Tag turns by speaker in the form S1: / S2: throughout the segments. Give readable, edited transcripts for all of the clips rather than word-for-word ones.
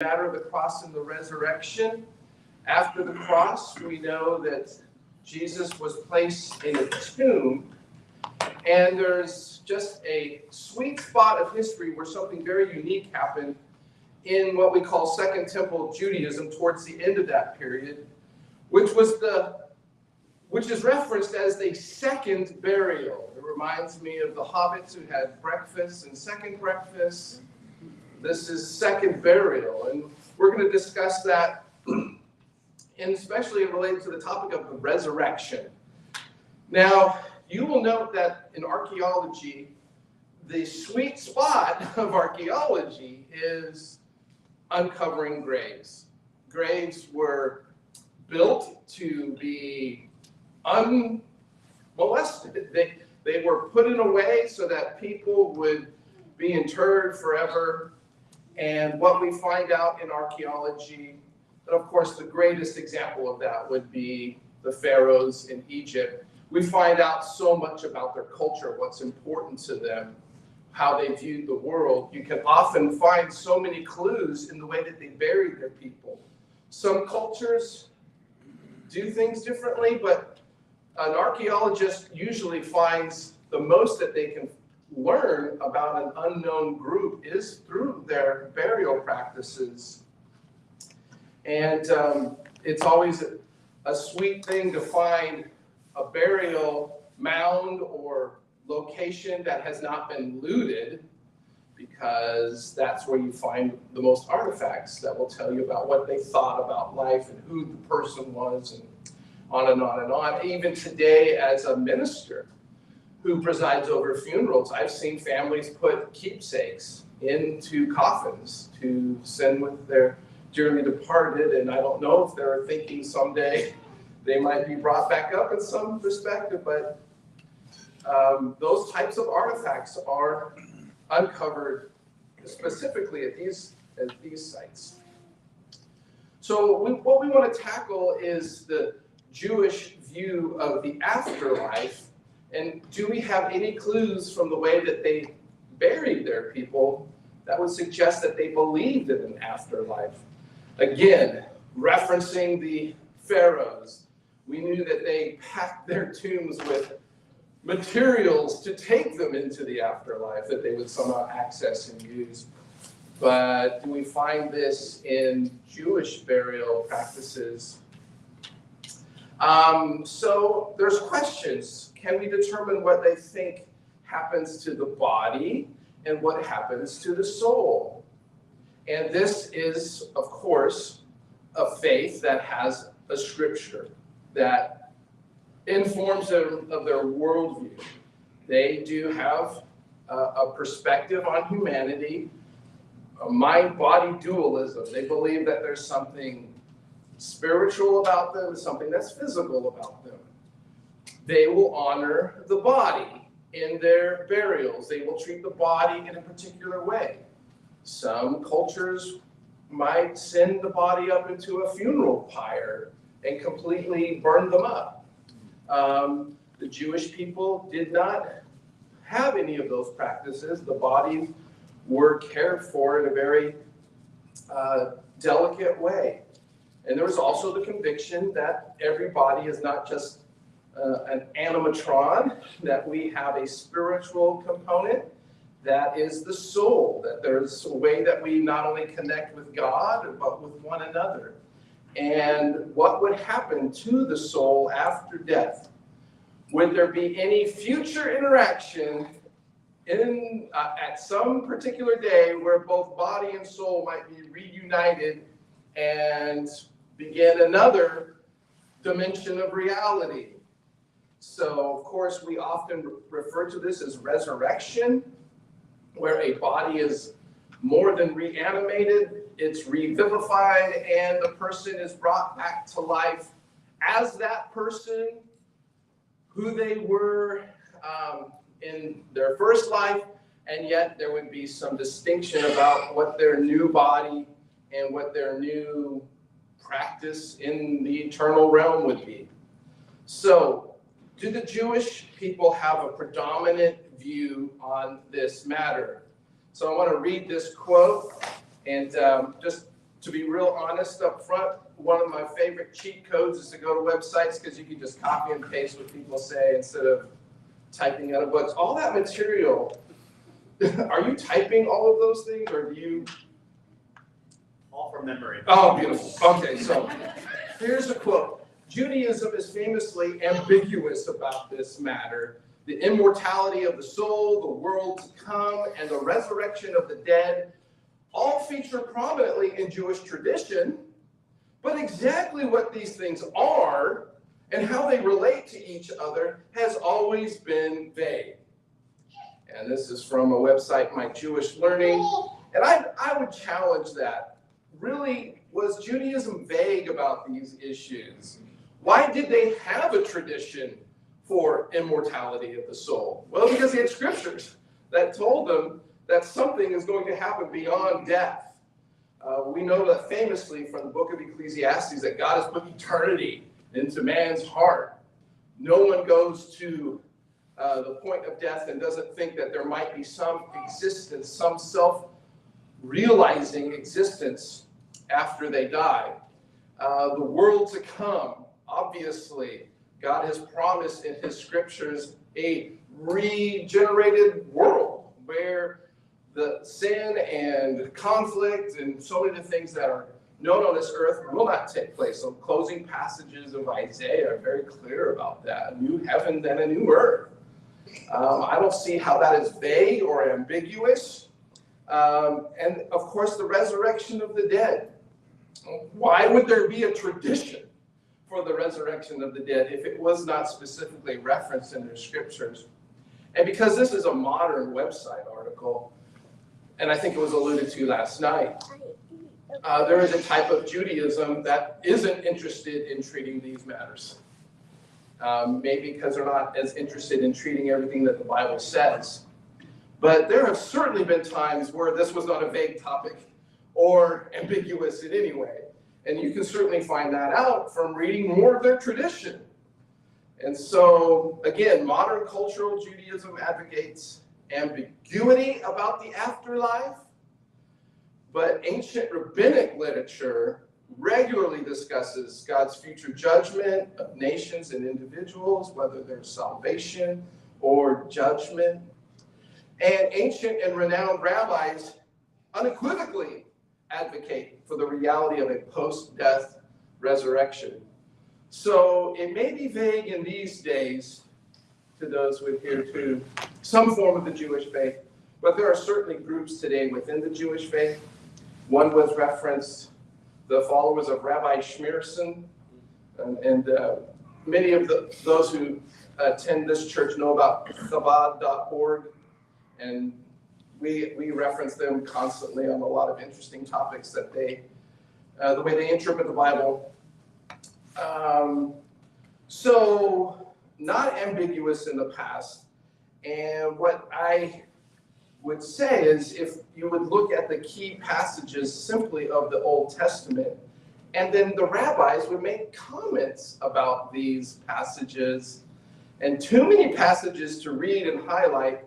S1: matter of the cross and the resurrection. After the cross, we know that Jesus was placed in a tomb, and there's just a sweet spot of history where something very unique happened in what we call Second Temple Judaism towards the end of that period, which is referenced as the second burial. It reminds me of the hobbits who had breakfast and second breakfast. This is second burial, and we're going to discuss that, and especially related to the topic of the resurrection. Now, you will note that in archaeology, the sweet spot of archaeology is uncovering graves. Graves were built to be unmolested. They were put in a way so that people would be interred forever. And what we find out in archaeology, and of course the greatest example of that would be the pharaohs in Egypt. We find out so much about their culture, what's important to them, how they viewed the world. You can often find so many clues in the way that they buried their people. Some cultures do things differently, but an archaeologist usually finds the most that they can learn about an unknown group is through their burial practices. And it's always a sweet thing to find a burial mound or location that has not been looted, because that's where you find the most artifacts that will tell you about what they thought about life and who the person was, and on and on and on. Even today, as a minister who presides over funerals, I've seen families put keepsakes into coffins to send with their dearly departed, and I don't know if they're thinking someday they might be brought back up in some perspective, but those types of artifacts are uncovered specifically at these sites. So what we want to tackle is the Jewish view of the afterlife. And do we have any clues from the way that they buried their people that would suggest that they believed in an afterlife? Again, referencing the pharaohs, we knew that they packed their tombs with materials to take them into the afterlife that they would somehow access and use. But do we find this in Jewish burial practices? So there's questions. Can we determine what they think happens to the body and what happens to the soul? And this is, of course, a faith that has a scripture that informs them of their worldview. They do have a perspective on humanity, a mind-body dualism. They believe that there's something spiritual about them, something that's physical about them. They will honor the body in their burials. They will treat the body in a particular way. Some cultures might send the body up into a funeral pyre and completely burn them up. The Jewish people did not have any of those practices. The bodies were cared for in a very delicate way. And there was also the conviction that every body is not just an animatron, that we have a spiritual component that is the soul, that there's a way that we not only connect with God, but with one another. And what would happen to the soul after death? Would there be any future interaction at some particular day where both body and soul might be reunited and begin another dimension of reality? So, of course, we often refer to this as resurrection, where a body is more than reanimated, it's revivified, and the person is brought back to life as that person who they were in their first life, and yet there would be some distinction about what their new body and what their new practice in the eternal realm would be. So, do the Jewish people have a predominant view on this matter? So I want to read this quote and just to be real honest up front, one of my favorite cheat codes is to go to websites because you can just copy and paste what people say instead of typing out of books. All that material, are you typing all of those things, or do you?
S2: All from memory.
S1: Oh, beautiful. Okay, so here's a quote. Judaism is famously ambiguous about this matter. The immortality of the soul, the world to come, and the resurrection of the dead all feature prominently in Jewish tradition, but exactly what these things are and how they relate to each other has always been vague. And this is from a website, My Jewish Learning, and I would challenge that. Really, was Judaism vague about these issues? Why did they have a tradition for immortality of the soul? Well, because they had scriptures that told them that something is going to happen beyond death. We know that famously from the book of Ecclesiastes that God has put eternity into man's heart. No one goes to the point of death and doesn't think that there might be some existence, some self-realizing existence after they die. The world to come, obviously, God has promised in his scriptures a regenerated world where the sin and conflict and so many of the things that are known on this earth will not take place. So closing passages of Isaiah are very clear about that. A new heaven and a new earth. I don't see how that is vague or ambiguous. And of course, the resurrection of the dead. Why would there be a tradition for the resurrection of the dead if it was not specifically referenced in their scriptures? And because this is a modern website article, and I think it was alluded to last night, there is a type of Judaism that isn't interested in treating these matters. Maybe because they're not as interested in treating everything that the Bible says. But there have certainly been times where this was not a vague topic or ambiguous in any way. And you can certainly find that out from reading more of their tradition. And so, again, modern cultural Judaism advocates ambiguity about the afterlife, but ancient rabbinic literature regularly discusses God's future judgment of nations and individuals, whether there's salvation or judgment. And ancient and renowned rabbis unequivocally advocate for the reality of a post-death resurrection. So it may be vague in these days to those who adhere to some form of the Jewish faith, but there are certainly groups today within the Jewish faith. One was referenced, the followers of Rabbi Schneerson, and many of those who attend this church know about Chabad.org, and we reference them constantly on a lot of interesting topics that they, the way they interpret the Bible. So not ambiguous in the past. And what I would say is if you would look at the key passages simply of the Old Testament, and then the rabbis would make comments about these passages, and too many passages to read and highlight,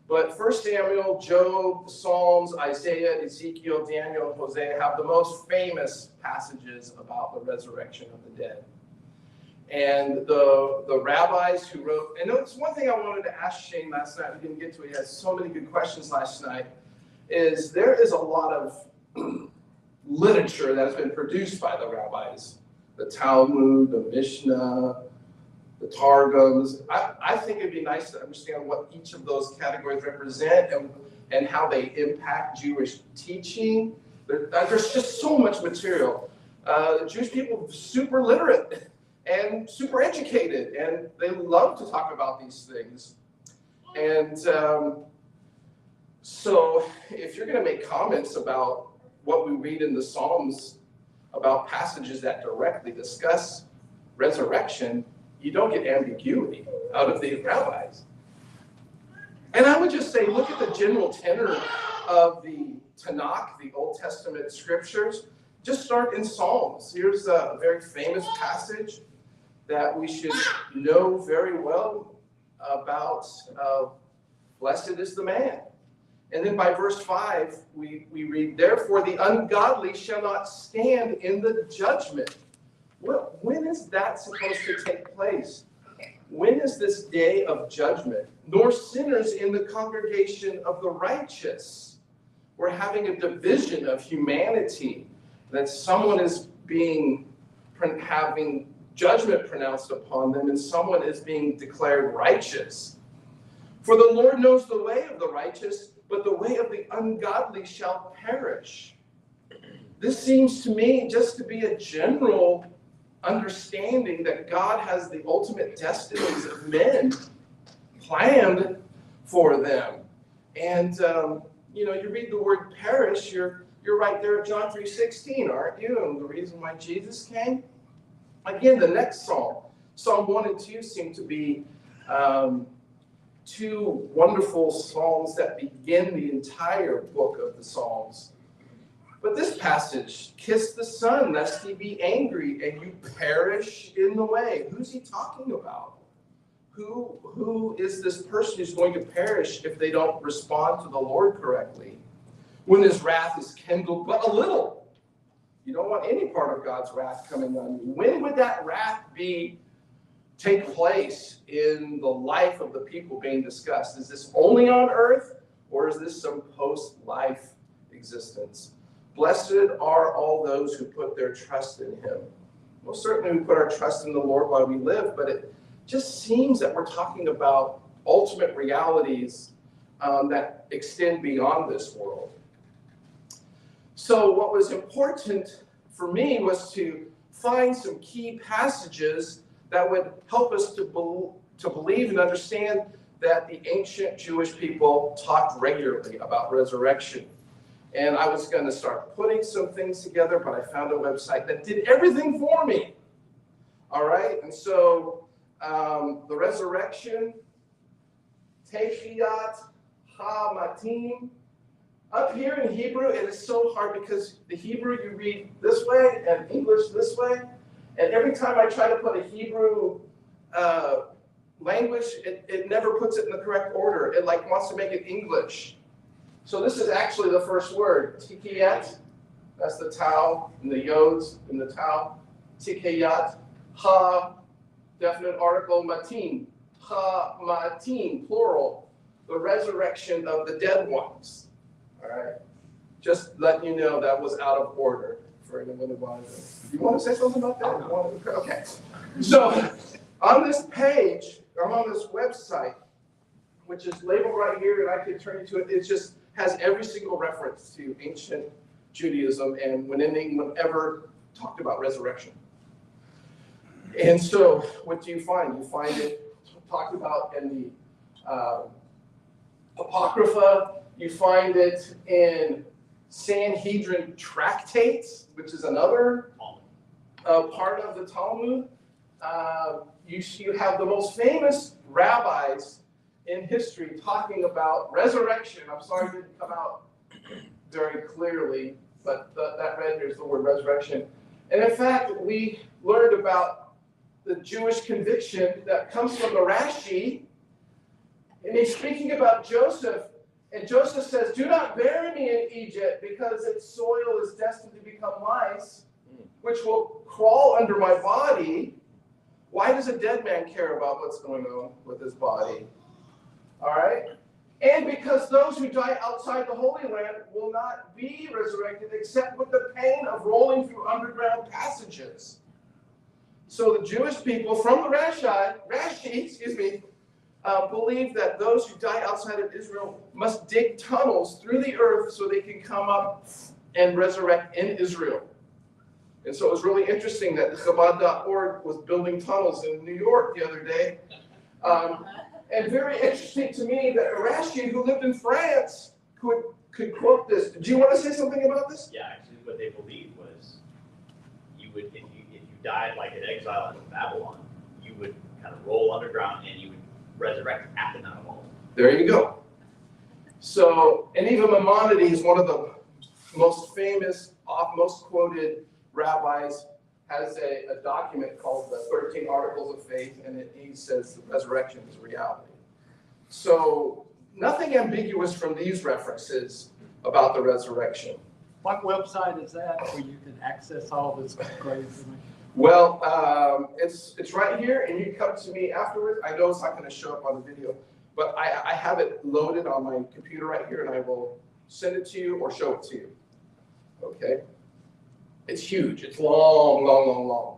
S1: but 1 Samuel, Job, Psalms, Isaiah, Ezekiel, Daniel, and Hosea have the most famous passages about the resurrection of the dead. And the rabbis who wrote, and it's one thing I wanted to ask Shane last night, we didn't get to it, he had so many good questions last night, is there is a lot of literature that has been produced by the rabbis, the Talmud, the Mishnah, the Targums. I think it'd be nice to understand what each of those categories represent and how they impact Jewish teaching. There's just so much material. Jewish people are super literate and super educated, and they love to talk about these things. And so if you're going to make comments about what we read in the Psalms about passages that directly discuss resurrection, you don't get ambiguity out of these rabbis. And I would just say, look at the general tenor of the Tanakh, the Old Testament scriptures. Just start in Psalms. Here's a very famous passage that we should know very well about. Blessed is the man. And then by verse 5, we read, therefore the ungodly shall not stand in the judgment. Well, when is that supposed to take place? When is this day of judgment? Nor sinners in the congregation of the righteous. We're having a division of humanity, that someone is having judgment pronounced upon them, and someone is being declared righteous. For the Lord knows the way of the righteous, but the way of the ungodly shall perish. This seems to me just to be a general understanding that God has the ultimate destinies of men planned for them. And, you read the word perish, you're right there at John 3:16, aren't you? And the reason why Jesus came? Again, the next psalm, Psalm 1 and 2 seem to be two wonderful psalms that begin the entire book of the Psalms. But this passage, kiss the Son, lest he be angry and you perish in the way. Who's he talking about? Who is this person who's going to perish if they don't respond to the Lord correctly? When his wrath is kindled but a little. You don't want any part of God's wrath coming on you. When would that wrath take place in the life of the people being discussed? Is this only on earth, or is this some post-life existence? Blessed are all those who put their trust in him. Well, certainly we put our trust in the Lord while we live, but it just seems that we're talking about ultimate realities that extend beyond this world. So what was important for me was to find some key passages that would help us to believe and understand that the ancient Jewish people talked regularly about resurrection. And I was going to start putting some things together, but I found a website that did everything for me. All right? And so the resurrection, Techiyat Ha-Matim. Up here in Hebrew, it is so hard because the Hebrew you read this way and English this way. And every time I try to put a Hebrew language, it never puts it in the correct order. It wants to make it English. So this is actually the first word, Tikiyat. That's the tau and the yods in the tau. Tikiyat. Ha, definite article, matin. Ha, matin, plural. The resurrection of the dead ones. All right. Just letting you know that was out of order for anyone who wanted to. You want to say something about that? Okay. So on this page, or on this website, which is labeled right here, and I could turn you to it, it just has every single reference to ancient Judaism and when anyone ever talked about resurrection. And so what do you find? You find it talked about in the Apocrypha. You find it in Sanhedrin tractates, which is another part of the Talmud. You have the most famous rabbis in history talking about resurrection. I'm sorry it didn't come out very clearly, but that renders the word resurrection. And in fact, we learned about the Jewish conviction that comes from the Rashi, and he's speaking about Joseph. And Joseph says, do not bury me in Egypt because its soil is destined to become lice, which will crawl under my body. Why does a dead man care about what's going on with his body? All right? And because those who die outside the Holy Land will not be resurrected except with the pain of rolling through underground passages. So the Jewish people from the Rashi, believe that those who die outside of Israel must dig tunnels through the earth so they can come up and resurrect in Israel. And so it was really interesting that Chabad.org was building tunnels in New York the other day. And very interesting to me that Rashi, who lived in France, could quote this. Do you want to say something about this?
S2: Yeah, actually what they believed was you would, if you died like an exile in Babylon, you would kind of roll underground and you would resurrect at the Mount of Olives.
S1: There you go. So, and even Maimonides, one of the most famous, most quoted rabbis, has a document called the 13 Articles of Faith, and he says the resurrection is reality. So nothing ambiguous from these references about the resurrection.
S3: What website is that where you can access all this great information?
S1: Well, it's right here, and you come to me afterwards. I know it's not going to show up on the video, but I have it loaded on my computer right here, and I will send it to you or show it to you. Okay? It's huge. It's long, long, long, long.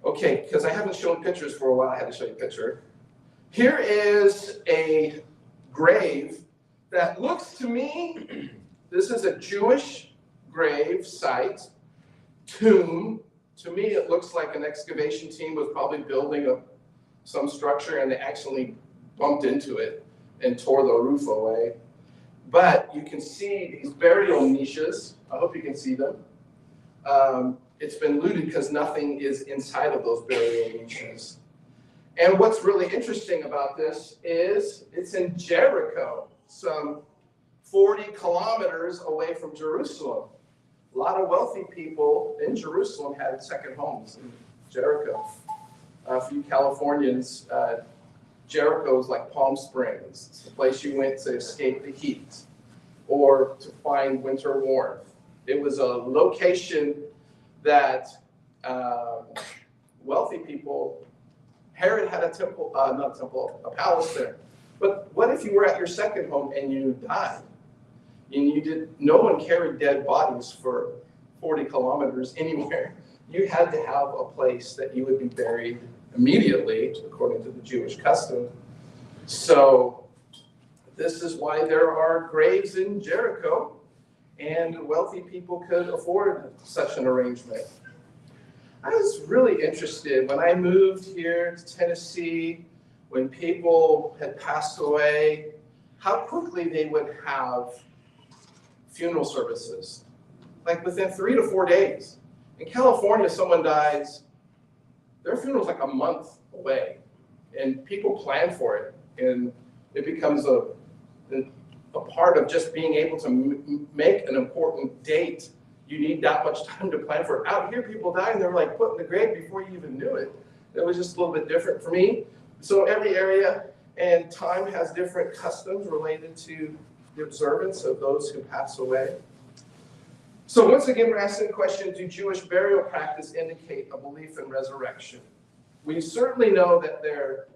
S1: Okay, because I haven't shown pictures for a while, I had to show you a picture. Here is a grave that looks to me, this is a Jewish grave site, tomb. To me, it looks like an excavation team was probably building some structure and they accidentally bumped into it and tore the roof away. But you can see these burial niches. I hope you can see them. It's been looted because nothing is inside of those burial niches. And what's really interesting about this is it's in Jericho, some 40 kilometers away from Jerusalem. A lot of wealthy people in Jerusalem had second homes in Jericho. For you Californians, Jericho is like Palm Springs. It's the place you went to escape the heat or to find winter warmth. It was a location that wealthy people, Herod had a temple, not a temple, a palace there. But what if you were at your second home and you died? And no one carried dead bodies for 40 kilometers anywhere. You had to have a place that you would be buried immediately, according to the Jewish custom. So this is why there are graves in Jericho, and wealthy people could afford such an arrangement. I was really interested when I moved here to Tennessee, when people had passed away, how quickly they would have funeral services, like within 3 to 4 days. In California, someone dies, their funeral's like a month away, and people plan for it, and it becomes a part of just being able to make an important date. You need that much time to plan for it. Out here, people die, and they're like put in the grave before you even knew it. It was just a little bit different for me. So every area and time has different customs related to the observance of those who pass away. So once again, we're asking the question, do Jewish burial practice indicate a belief in resurrection? We certainly know that their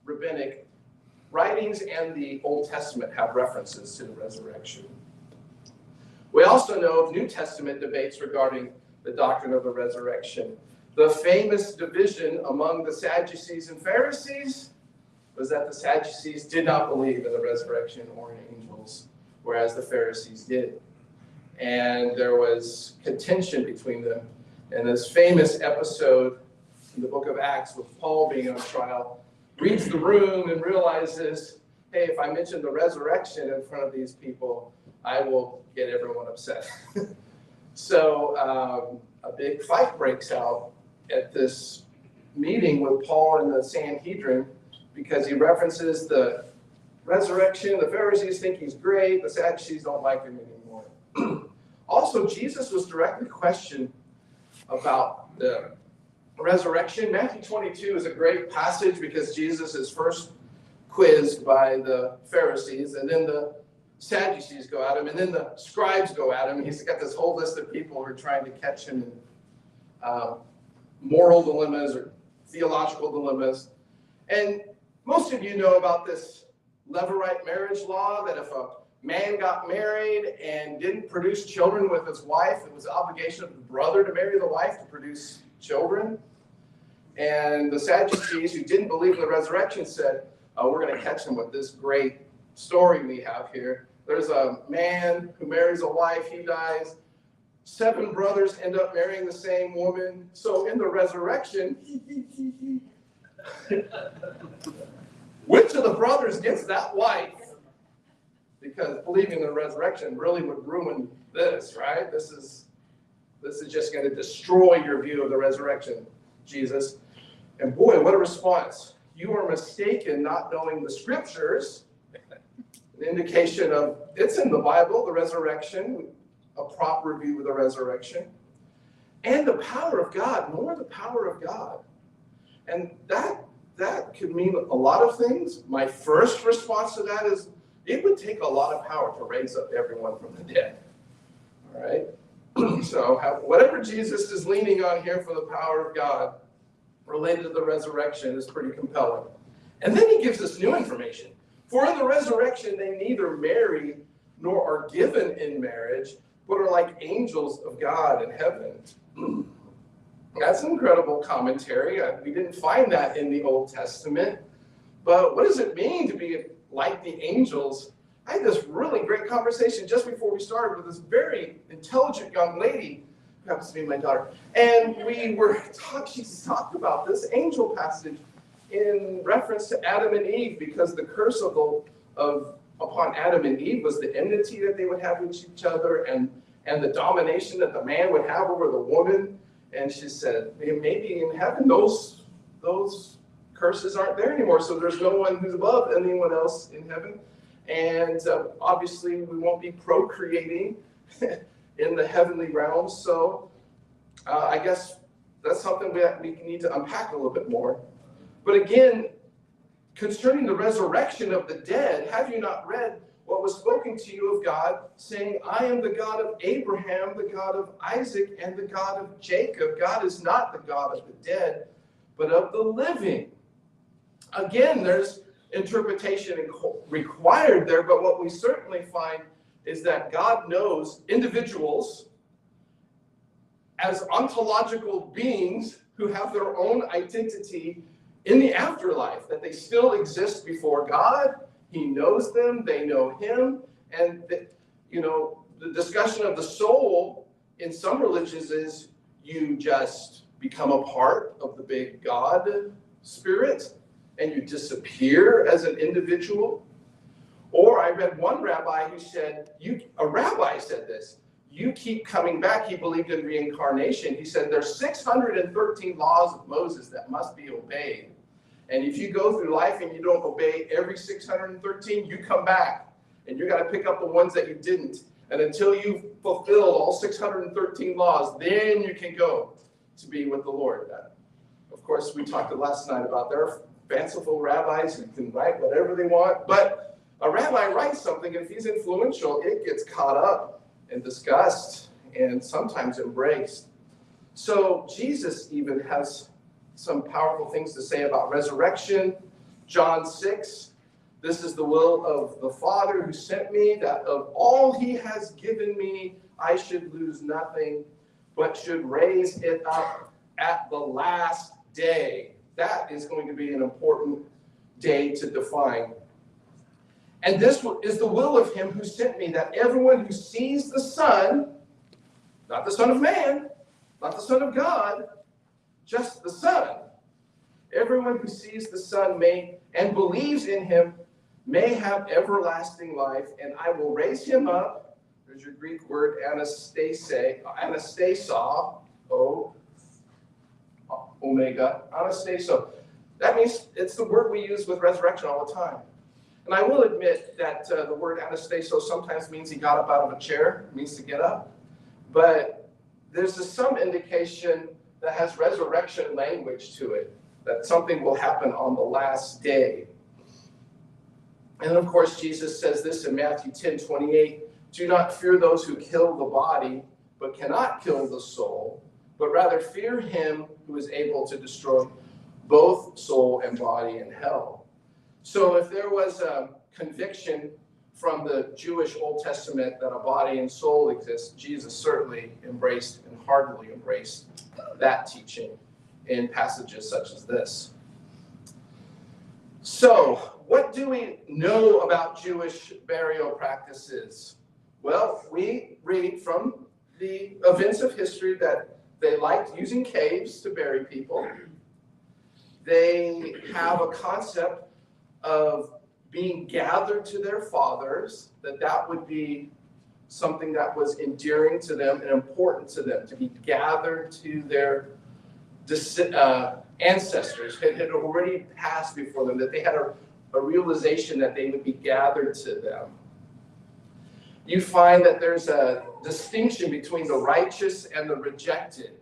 S1: rabbinic writings and the Old Testament have references to the resurrection. We also know of New Testament debates regarding the doctrine of the resurrection. The famous division among the Sadducees and Pharisees was that the Sadducees did not believe in the resurrection or in angels, whereas the Pharisees did. And there was contention between them. And this famous episode in the book of Acts with Paul being on trial, reads the room and realizes, hey, if I mention the resurrection in front of these people, I will get everyone upset. So a big fight breaks out at this meeting with Paul and the Sanhedrin because he references the resurrection. The Pharisees think he's great. The Sadducees don't like him anymore. Also, Jesus was directly questioned about the resurrection. Matthew 22 is a great passage because Jesus is first quizzed by the Pharisees, and then the Sadducees go at him, and then the scribes go at him. He's got this whole list of people who are trying to catch him in moral dilemmas or theological dilemmas. And most of you know about this Levirate marriage law, that if a man got married and didn't produce children with his wife, it was the obligation of the brother to marry the wife to produce children. And the Sadducees, who didn't believe in the resurrection, said, oh, we're going to catch him with this great story we have here. There's a man who marries a wife, he dies. 7 brothers end up marrying the same woman. So in the resurrection, which of the brothers gets that wife? Because believing in the resurrection really would ruin this, right? This is just going to destroy your view of the resurrection, Jesus. And boy, what a response. You are mistaken not knowing the scriptures. An indication of, it's in the Bible, the resurrection, a proper view of the resurrection. And the power of God, more the power of God. And that that could mean a lot of things. My first response to that is it would take a lot of power to raise up everyone from the dead. All right? So whatever Jesus is leaning on here for the power of God related to the resurrection is pretty compelling. And then he gives us new information. For in the resurrection, they neither marry nor are given in marriage, but are like angels of God in heaven. That's an incredible commentary. We didn't find that in the Old Testament. But what does it mean to be like the angels? I had this really great conversation just before we started with this very intelligent young lady, who happens to be my daughter. And we were she talked about this angel passage in reference to Adam and Eve, because the curse upon Adam and Eve was the enmity that they would have with each other, and the domination that the man would have over the woman. And she said, maybe in heaven those curses aren't there anymore, so there's no one who's above anyone else in heaven. And obviously we won't be procreating in the heavenly realms. So I guess that's something we need to unpack a little bit more. But again, concerning the resurrection of the dead, have you not read what was spoken to you of God, saying, I am the God of Abraham, the God of Isaac, and the God of Jacob. God is not the God of the dead, but of the living. Again, there's interpretation required there, but what we certainly find is that God knows individuals as ontological beings who have their own identity in the afterlife, that they still exist before God. He knows them, they know him. And the discussion of the soul in some religions is you just become a part of the big God spirit and you disappear as an individual. Or I read one rabbi who said, a rabbi said this, you keep coming back. He believed in reincarnation. He said there's 613 laws of Moses that must be obeyed. And if you go through life and you don't obey every 613, you come back and you got to pick up the ones that you didn't. And until you've fulfilled all 613 laws, then you can go to be with the Lord. Of course, we talked last night about there are fanciful rabbis who can write whatever they want, but a rabbi writes something, and if he's influential, it gets caught up and discussed and sometimes embraced. So Jesus even has some powerful things to say about resurrection. John 6, this is the will of the Father who sent me, that of all he has given me, I should lose nothing, but should raise it up at the last day. That is going to be an important day to define. And this is the will of him who sent me, that everyone who sees the Son, not the Son of Man, not the Son of God, just the Son, everyone who sees the Son and believes in him may have everlasting life, and I will raise him up. There's your Greek word anastaso, omega, anastaso. That means it's the word we use with resurrection all the time. And I will admit that the word anastaso sometimes means he got up out of a chair. It means to get up. But there's some indication that has resurrection language to it, that something will happen on the last day. And of course, Jesus says this in Matthew 10:28, do not fear those who kill the body, but cannot kill the soul, but rather fear him who is able to destroy both soul and body in hell. So if there was a conviction from the Jewish Old Testament that a body and soul exist, Jesus certainly embraced and heartily embraced that teaching in passages such as this. So, what do we know about Jewish burial practices? Well, we read from the events of history that they liked using caves to bury people. They have a concept of being gathered to their fathers, that would be something that was endearing to them and important to them, to be gathered to their ancestors had already passed before them, that they had a realization that they would be gathered to them. You find that there's a distinction between the righteous and the rejected.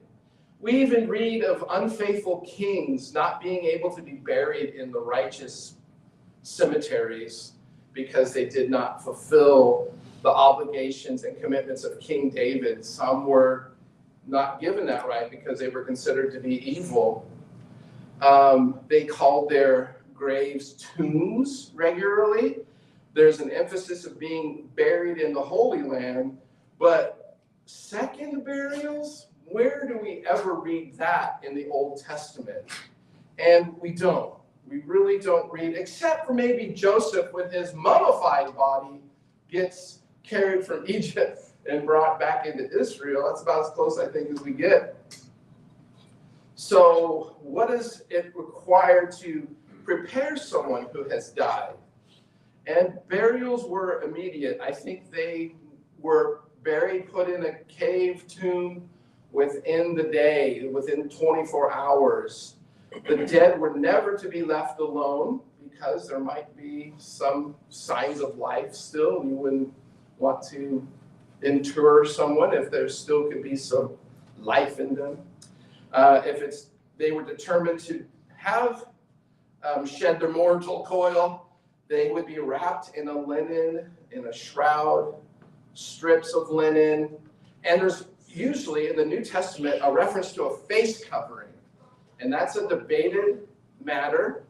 S1: We even read of unfaithful kings not being able to be buried in the righteous cemeteries because they did not fulfill the obligations and commitments of King David. Some were not given that right because they were considered to be evil. They called their graves tombs regularly. There's an emphasis of being buried in the Holy Land, but second burials, where do we ever read that in the Old Testament? And we don't. We really don't read, except for maybe Joseph when his mummified body gets carried from Egypt and brought back into Israel. That's about as close, I think, as we get. So what does it require to prepare someone who has died? And burials were immediate. I think they were buried, put in a cave tomb within the day, within 24 hours. The dead were never to be left alone because there might be some signs of life still. You wouldn't want to inter someone if there still could be some life in them. If they were determined to have shed their mortal coil, they would be wrapped in a linen, in a shroud, strips of linen, and there's usually in the New Testament a reference to a face covering, and that's a debated matter.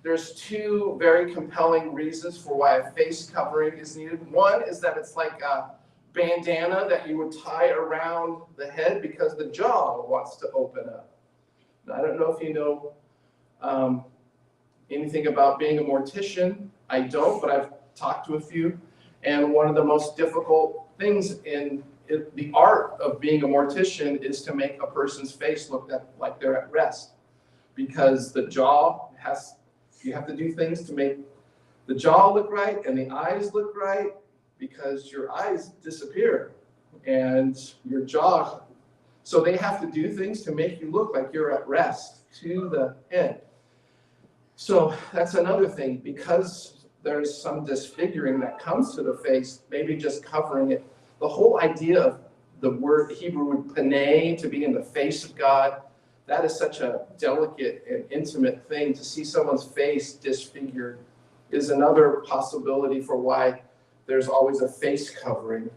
S1: There's two very compelling reasons for why a face covering is needed. One is that it's like a bandana that you would tie around the head because the jaw wants to open up. Now, I don't know if you know anything about being a mortician. I don't, but I've talked to a few. And one of the most difficult things in the art of being a mortician is to make a person's face look like they're at rest. Because the jaw you have to do things to make the jaw look right and the eyes look right, because your eyes disappear and your jaw. So they have to do things to make you look like you're at rest to the end. So that's another thing, because there's some disfiguring that comes to the face, maybe just covering it. The whole idea of the word Hebrew paneh, to be in the face of God, that is such a delicate and intimate thing. To see someone's face disfigured is another possibility for why there's always a face covering.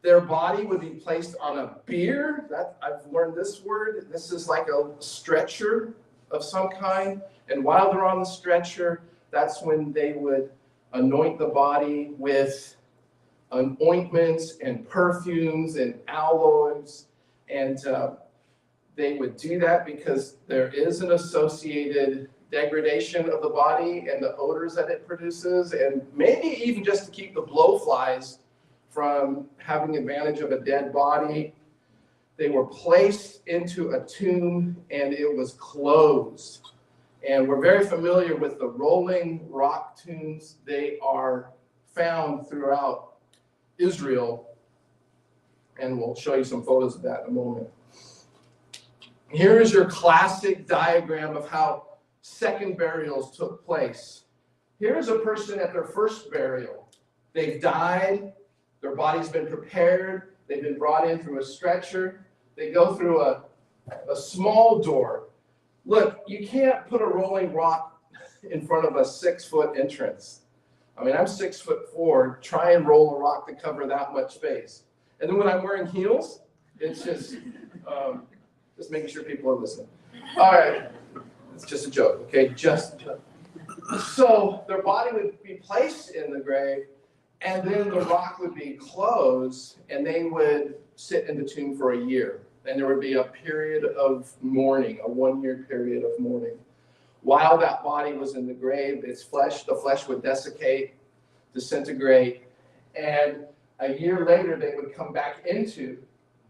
S1: Their body would be placed on a bier. I've learned this word. This is like a stretcher of some kind. And while they're on the stretcher, that's when they would anoint the body with ointments and perfumes and aloes. And they would do that because there is an associated degradation of the body and the odors that it produces, and maybe even just to keep the blowflies from having advantage of a dead body. They were placed into a tomb and it was closed. And we're very familiar with the rolling rock tombs. They are found throughout Israel, and we'll show you some photos of that in a moment. Here is your classic diagram of how second burials took place. Here's a person at their first burial. They've died, their body's been prepared, they've been brought in through a stretcher. They go through a small door. Look, you can't put a rolling rock in front of a 6-foot entrance. I mean, I'm 6'4", try and roll a rock to cover that much space. And then when I'm wearing heels, it's just making sure people are listening. All right, it's just a joke, okay? Just a joke. So their body would be placed in the grave, and then the rock would be closed, and they would sit in the tomb for a year. And there would be a period of mourning, a 1-year period of mourning. While that body was in the grave, the flesh would desiccate, disintegrate, and a year later they would come back into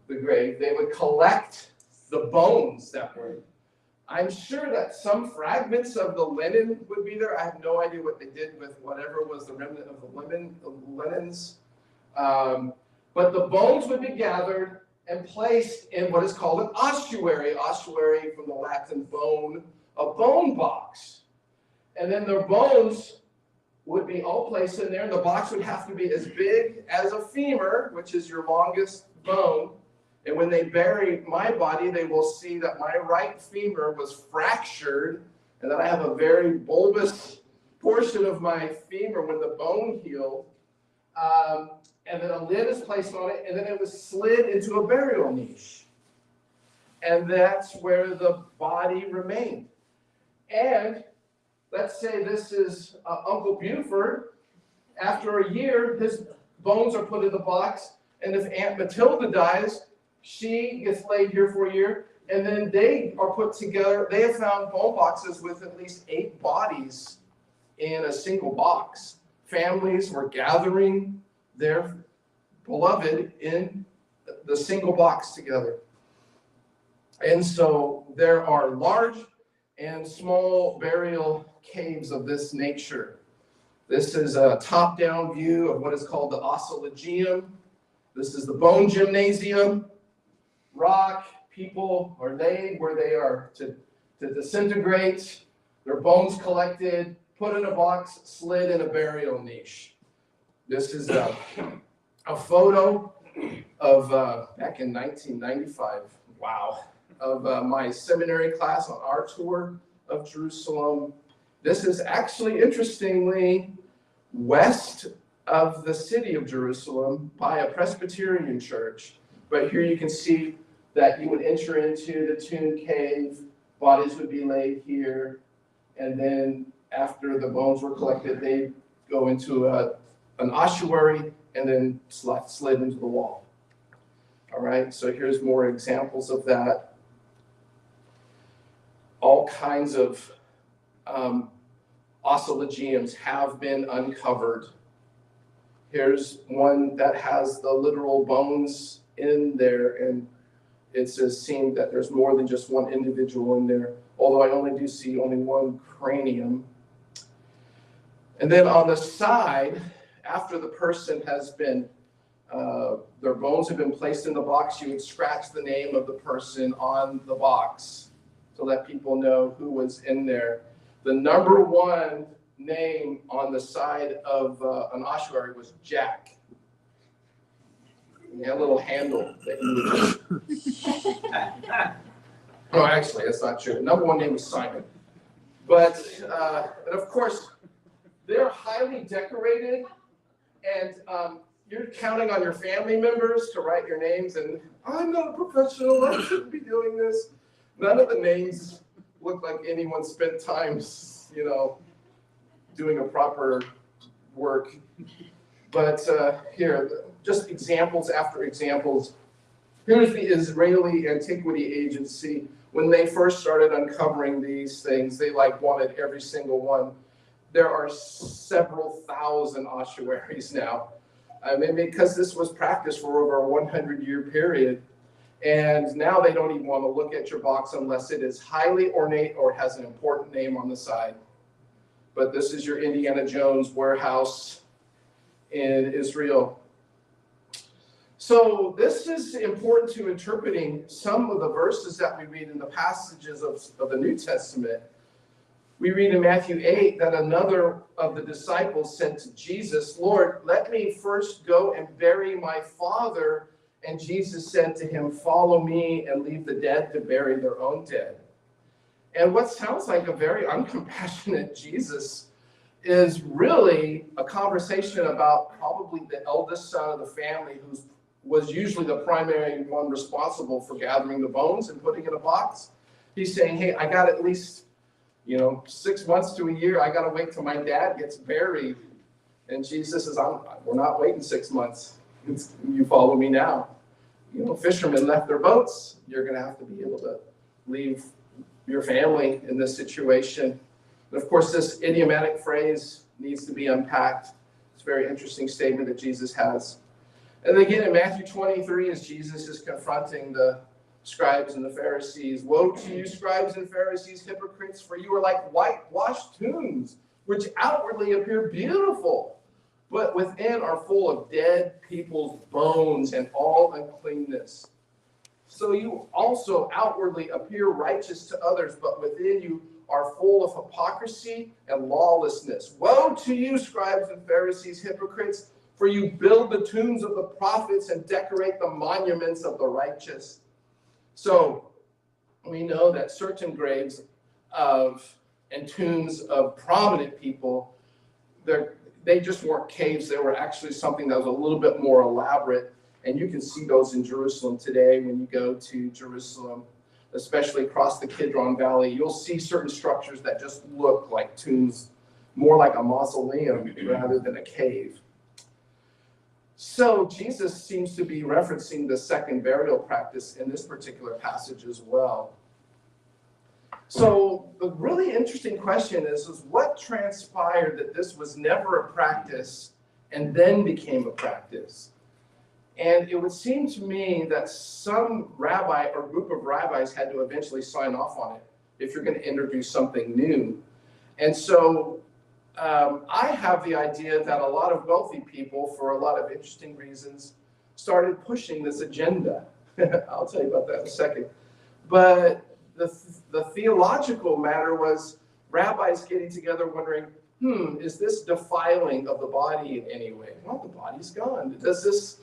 S1: the grave. They would collect the bones that were. I'm sure that some fragments of the linen would be there. I have no idea what they did with whatever was the remnant of the linens. But the bones would be gathered and placed in what is called an ossuary. Ossuary from the Latin bone, a bone box. And then their bones would be all placed in there. The box would have to be as big as a femur, which is your longest bone, And when they bury my body, they will see that my right femur was fractured and that I have a very bulbous portion of my femur when the bone healed. And then a lid is placed on it, and then it was slid into a burial niche. And that's where the body remained. And let's say this is Uncle Buford. After a year, his bones are put in the box, and if Aunt Matilda dies, she gets laid here for a year, and then they are put together. They have found bone boxes with at least 8 bodies in a single box. Families were gathering their beloved in the single box together. And so there are large and small burial caves of this nature. This is a top-down view of what is called the oscillogeum. This is the bone gymnasium. Rock, people are laid where they are to disintegrate, their bones collected, put in a box, slid in a burial niche. This is a photo of, back in 1995, wow, of my seminary class on our tour of Jerusalem. This is actually, interestingly, west of the city of Jerusalem by a Presbyterian church. But here you can see that you would enter into the tomb cave, bodies would be laid here, and then after the bones were collected, they go into an ossuary and then slid into the wall. All right, so here's more examples of that. All kinds of oscillogeums have been uncovered. Here's one that has the literal bones in there, and it seems that there's more than just one individual in there, although I only do see only one cranium. And then on the side, after the person has been, their bones have been placed in the box, you would scratch the name of the person on the box to let people know who was in there. The number 1 name on the side of an ossuary was Jack. He had a little handle that you would just... No, actually, that's not true. Number 1 name was Simon. But, and of course, they're highly decorated, and you're counting on your family members to write your names, and I'm not a professional, I shouldn't be doing this. None of the names look like anyone spent time, doing a proper work. But here, just examples after examples. Here's the Israeli Antiquity Agency. When they first started uncovering these things, they wanted every single one. There are several thousand ossuaries now. I mean, because this was practiced for over a 100-year period. And now they don't even want to look at your box unless it is highly ornate or has an important name on the side. But this is your Indiana Jones warehouse in Israel. So this is important to interpreting some of the verses that we read in the passages of the New Testament. We read in Matthew 8 that another of the disciples said to Jesus, "Lord, let me first go and bury my father." And Jesus said to him, "Follow me and leave the dead to bury their own dead." And what sounds like a very uncompassionate Jesus is really a conversation about probably the eldest son of the family, who was usually the primary one responsible for gathering the bones and putting in a box. He's saying, hey, I got at least 6 months to a year. I got to wait till my dad gets buried. And Jesus says, we're not waiting 6 months. You follow me now. Fishermen left their boats. You're going to have to be able to leave your family in this situation. And of course, this idiomatic phrase needs to be unpacked. It's a very interesting statement that Jesus has. And again, in Matthew 23, as Jesus is confronting the scribes and the Pharisees, "Woe to you, scribes and Pharisees, hypocrites, for you are like whitewashed tombs, which outwardly appear beautiful, but within are full of dead people's bones and all uncleanness. So you also outwardly appear righteous to others, but within you are full of hypocrisy and lawlessness. Woe to you, scribes and Pharisees, hypocrites, For you build the tombs of the prophets and decorate the monuments of the righteous. So we know that certain graves and tombs of prominent people, they just weren't caves. They were actually something that was a little bit more elaborate. And you can see those in Jerusalem today when you go to Jerusalem, especially across the Kidron Valley. You'll see certain structures that just look like tombs, more like a mausoleum rather than a cave. So Jesus seems to be referencing the second burial practice in this particular passage as well. So the really interesting question is what transpired that this was never a practice and then became a practice? And it would seem to me that some rabbi or group of rabbis had to eventually sign off on it if you're going to introduce something new. And so I have the idea that a lot of wealthy people, for a lot of interesting reasons, started pushing this agenda. I'll tell you about that in a second. But the theological matter was rabbis getting together wondering, is this defiling of the body in any way? Well, the body's gone. Does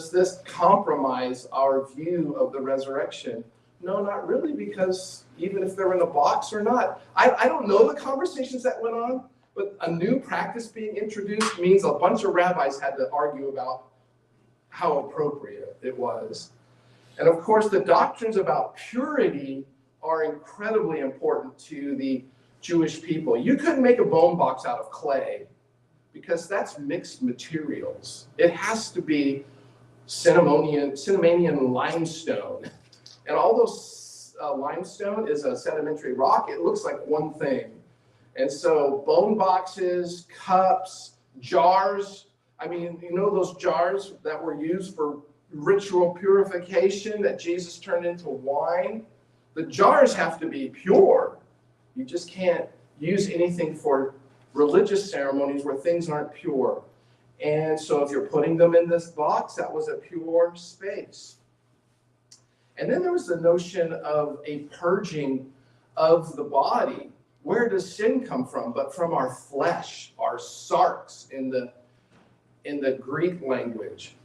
S1: this compromise our view of the resurrection? No, not really, because even if they're in a box or not, I don't know the conversations that went on, but a new practice being introduced means a bunch of rabbis had to argue about how appropriate it was. And of course, the doctrines about purity are incredibly important to the Jewish people. You couldn't make a bone box out of clay because that's mixed materials. It has to be Cinnamonian limestone. And all those limestone is a sedimentary rock. It looks like one thing. And so bone boxes, cups, jars, I mean, you know those jars that were used for ritual purification that Jesus turned into wine? The jars have to be pure. You just can't use anything for religious ceremonies where things aren't pure. And so if you're putting them in this box, that was a pure space. And then there was the notion of a purging of the body. Where does sin come from? But from our flesh, our sarx in the Greek language.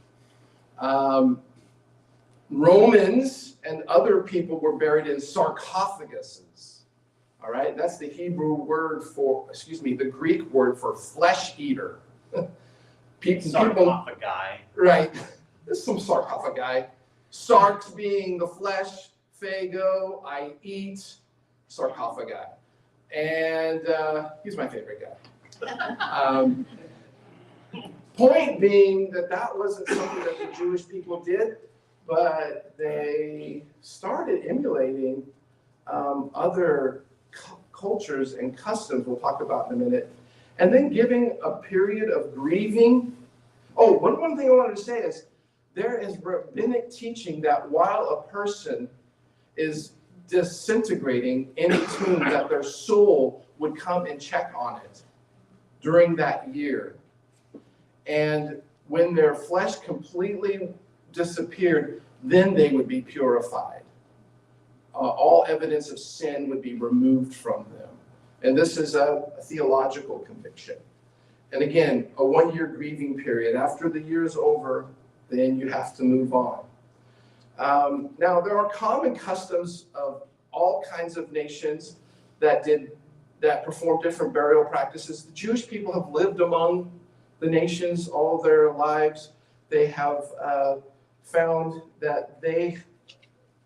S1: Romans and other people were buried in sarcophaguses. All right, that's the the Greek word for flesh eater.
S2: Sarcophagi.
S1: Right, there's some sarcophagi. Sarx being the flesh, phago, I eat, sarcophagi. And he's my favorite guy. Point being that wasn't something that the Jewish people did, but they started emulating other cultures and customs we'll talk about in a minute, and then giving a period of grieving. Oh, one thing I wanted to say is there is rabbinic teaching that while a person is disintegrating in a tomb, that their soul would come and check on it during that year. And when their flesh completely disappeared, then they would be purified. All evidence of sin would be removed from them. And this is a theological conviction. And again, a 1-year grieving period. After the year is over, then you have to move on. Now, there are common customs of all kinds of nations that perform different burial practices. The Jewish people have lived among the nations all their lives. They have found that they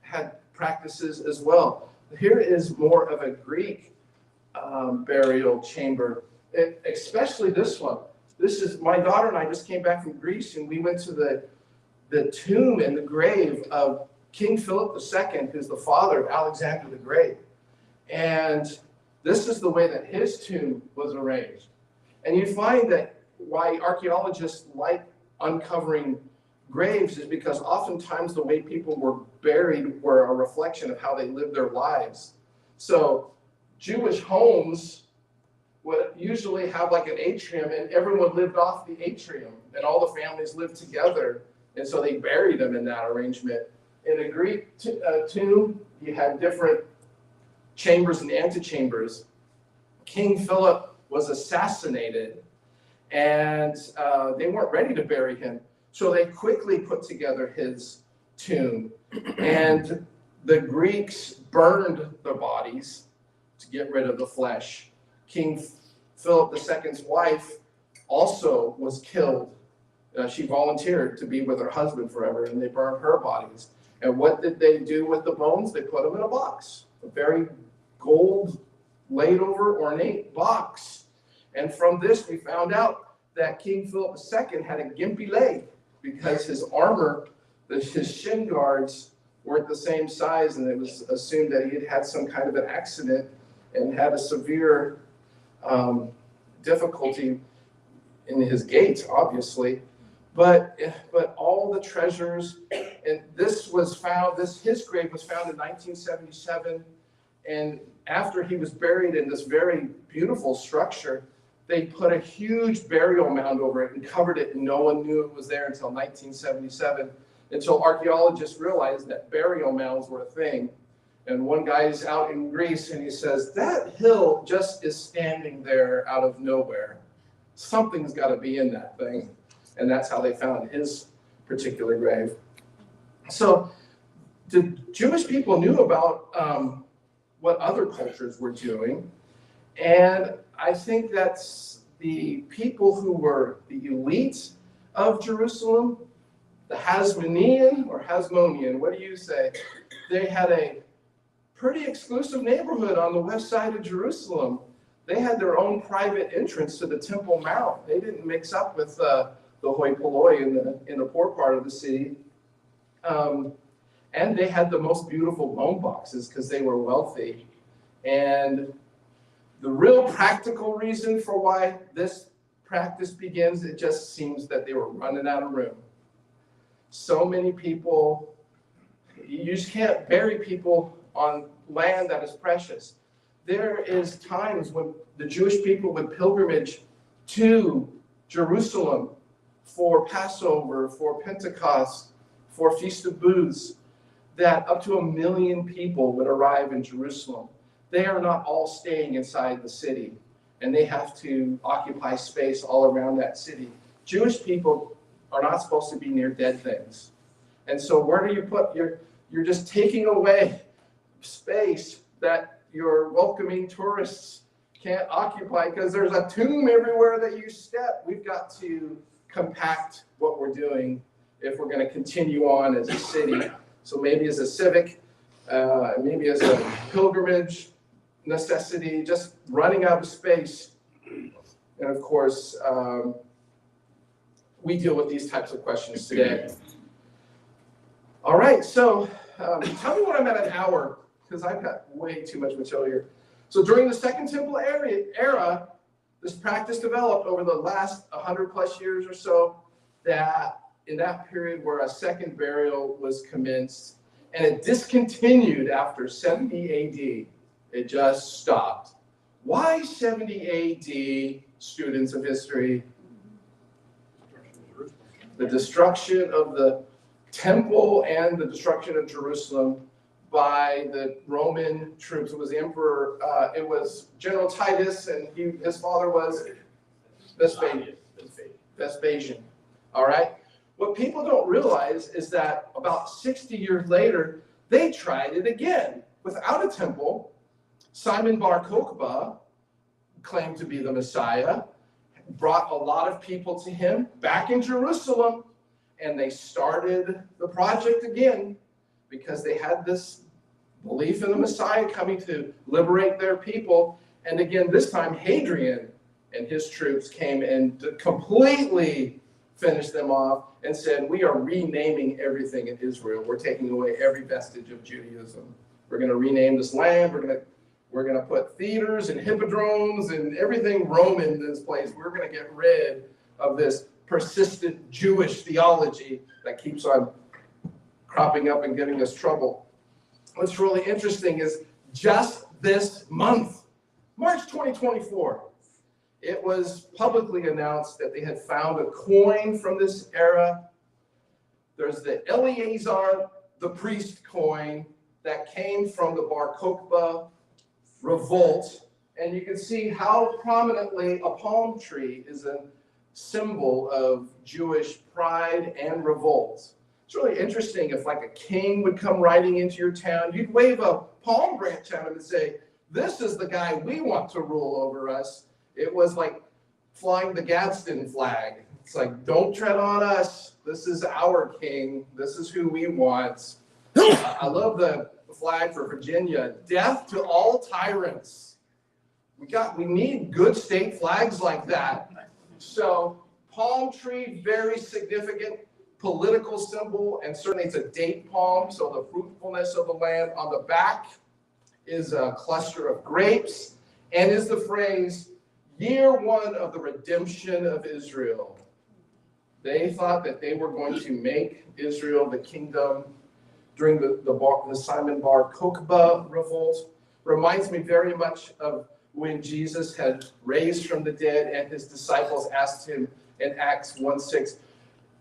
S1: had practices as well. Here is more of a Greek burial chamber, especially this one. This is my daughter and I just came back from Greece, and we went to the tomb and the grave of King Philip II, who's the father of Alexander the Great. And this is the way that his tomb was arranged. And you find that why archaeologists like uncovering graves is because oftentimes the way people were buried were a reflection of how they lived their lives. So Jewish homes would usually have like an atrium, and everyone lived off the atrium, and all the families lived together, and so they buried them in that arrangement. In a Greek tomb, you had different chambers and antechambers. King Philip was assassinated, and they weren't ready to bury him. So they quickly put together his tomb, and the Greeks burned the bodies to get rid of the flesh. King Philip II's wife also was killed. She volunteered to be with her husband forever, and they burned her bodies. And what did they do with the bones? They put them in a box, a very gold laid over ornate box. And from this, we found out that King Philip II had a gimpy leg because his armor, his shin guards weren't the same size, and it was assumed that he had had some kind of an accident and had a severe difficulty in his gait, obviously. But all the treasures, and this was found, his grave was found in 1977, and after he was buried in this very beautiful structure, they put a huge burial mound over it and covered it, and no one knew it was there until 1977, until archaeologists realized that burial mounds were a thing. And one guy's out in Greece, and he says, that hill just is standing there out of nowhere. Something's got to be in that thing. And that's how they found his particular grave. So the Jewish people knew about what other cultures were doing. And I think that's the people who were the elite of Jerusalem, the Hasmonean or Hasmonean, what do you say? They had a pretty exclusive neighborhood on the west side of Jerusalem. They had their own private entrance to the Temple Mount. They didn't mix up with the hoi polloi in the poor part of the city. And they had the most beautiful bone boxes because they were wealthy. And the real practical reason for why this practice begins, it just seems that they were running out of room. So many people, you just can't bury people on land that is precious. There is times when the Jewish people would pilgrimage to Jerusalem for Passover, for Pentecost, for Feast of Booths, that up to 1 million people would arrive in Jerusalem. They are not all staying inside the city, and they have to occupy space all around that city. Jewish people are not supposed to be near dead things. And so where do you put you're just taking away space that your welcoming tourists can't occupy because there's a tomb everywhere that you step. We've got to compact what we're doing if we're going to continue on as a city. So maybe as a civic, maybe as a pilgrimage necessity, just running out of space. And of course, we deal with these types of questions today. All right, so tell me when I'm at an hour, because I've got way too much material here. So during the Second Temple era, this practice developed over the last 100 plus years or so, that in that period where a second burial was commenced, and it discontinued after 70 AD. It just stopped. Why 70 AD, students of history? The destruction of the temple and the destruction of Jerusalem by the Roman troops. It was the emperor, it was General Titus, and his father was Vespasian. All right? What people don't realize is that about 60 years later, they tried it again without a temple. Simon Bar Kokhba claimed to be the Messiah, brought a lot of people to him back in Jerusalem, and they started the project again because they had this belief in the Messiah coming to liberate their people. And again, this time Hadrian and his troops came and completely finished them off and said, we are renaming everything in Israel. We're taking away every vestige of Judaism. We're going to rename this land. We're going to put theaters and hippodromes and everything Roman in this place. We're going to get rid of this persistent Jewish theology that keeps on cropping up and giving us trouble. What's really interesting is just this month, March 2024, it was publicly announced that they had found a coin from this era. There's the Eleazar the priest coin that came from the Bar Kokhba revolt. And you can see how prominently a palm tree is symbol of Jewish pride and revolt. It's really interesting if like a king would come riding into your town, you'd wave a palm branch at him and say, this is the guy we want to rule over us. It was like flying the Gadsden flag. It's like, don't tread on us. This is our king. This is who we want. I love the flag for Virginia. Death to all tyrants. We need good state flags like that. So palm tree, very significant political symbol, and certainly it's a date palm, so the fruitfulness of the land. On the back is a cluster of grapes, and is the phrase, year one of the redemption of Israel. They thought that they were going to make Israel the kingdom during the Simon Bar Kokhba revolt. Reminds me very much of when Jesus had raised from the dead and his disciples asked him in Acts 1:6,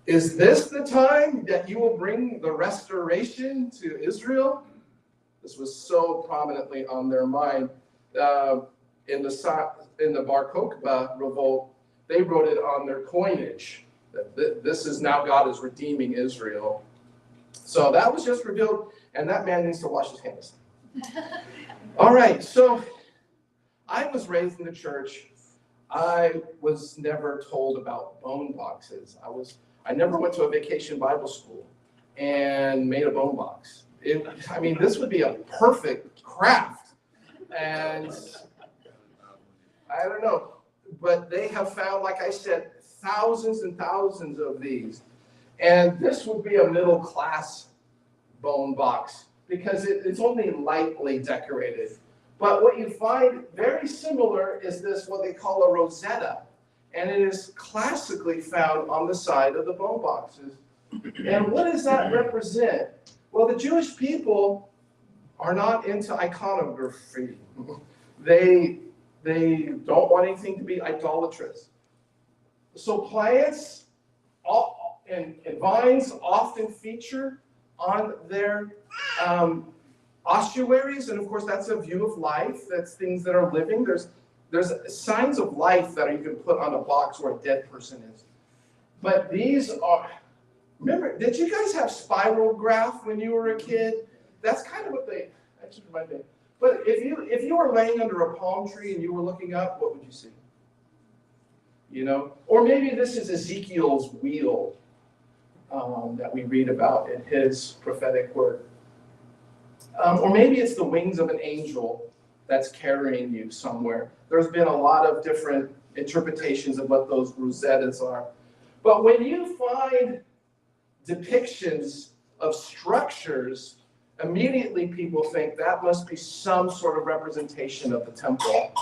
S1: is this the time that you will bring the restoration to Israel? This was so prominently on their mind. In the Bar Kokhba revolt, they wrote it on their coinage, that this is now God is redeeming Israel. So that was just revealed, and that man needs to wash his hands. All right, so I was raised in the church. I was never told about bone boxes. I never went to a vacation Bible school and made a bone box. This would be a perfect craft. And I don't know, but they have found, like I said, thousands and thousands of these. And this would be a middle class bone box because it's only lightly decorated. But what you find very similar is this, what they call a rosetta. And it is classically found on the side of the bone boxes. And what does that represent? Well, the Jewish people are not into iconography. They don't want anything to be idolatrous. So plants and vines often feature on their ossuaries, and of course that's a view of life. That's things that are living. There's signs of life that you can put on a box where a dead person is. But these are, remember, did you guys have spirograph when you were a kid? That's kind of what they, that should remind me. But if you were laying under a palm tree and you were looking up, what would you see? Or maybe this is Ezekiel's wheel that we read about in his prophetic word. Or maybe it's the wings of an angel that's carrying you somewhere. There's been a lot of different interpretations of what those rosettas are. But when you find depictions of structures, immediately people think that must be some sort of representation of the temple,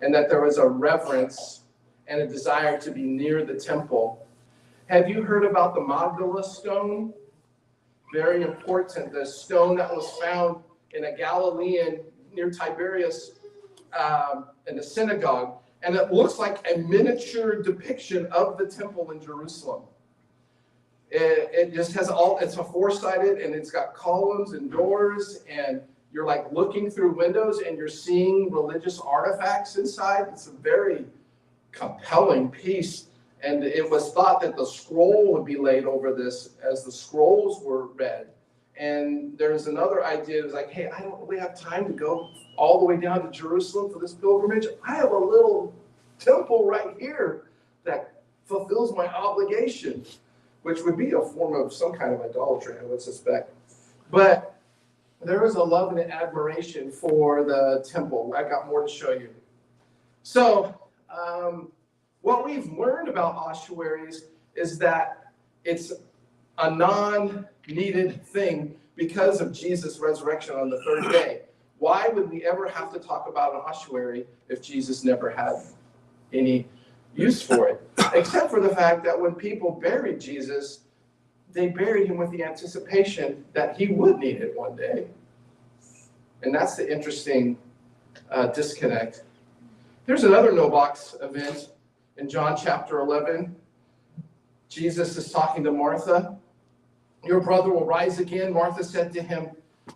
S1: and that there was a reverence and a desire to be near the temple. Have you heard about the Magdala stone? Very important. The stone that was found in a Galilean near Tiberias in the synagogue, and it looks like a miniature depiction of the temple in Jerusalem. It just has it's a four-sided, and it's got columns and doors, and you're like looking through windows and you're seeing religious artifacts inside. It's a very compelling piece. And it was thought that the scroll would be laid over this as the scrolls were read. And there's another idea. It was like, hey, I don't really have time to go all the way down to Jerusalem for this pilgrimage. I have a little temple right here that fulfills my obligation, which would be a form of some kind of idolatry, I would suspect. But there is a love and an admiration for the temple. I got more to show you. So, what we've learned about ossuaries is that it's a non-needed thing because of Jesus' resurrection on the third day. Why would we ever have to talk about an ossuary if Jesus never had any use for it? Except for the fact that when people buried Jesus, they buried him with the anticipation that he would need it one day. And that's the interesting disconnect. There's another no-box event. In John chapter 11, Jesus is talking to Martha. Your brother will rise again. Martha said to him,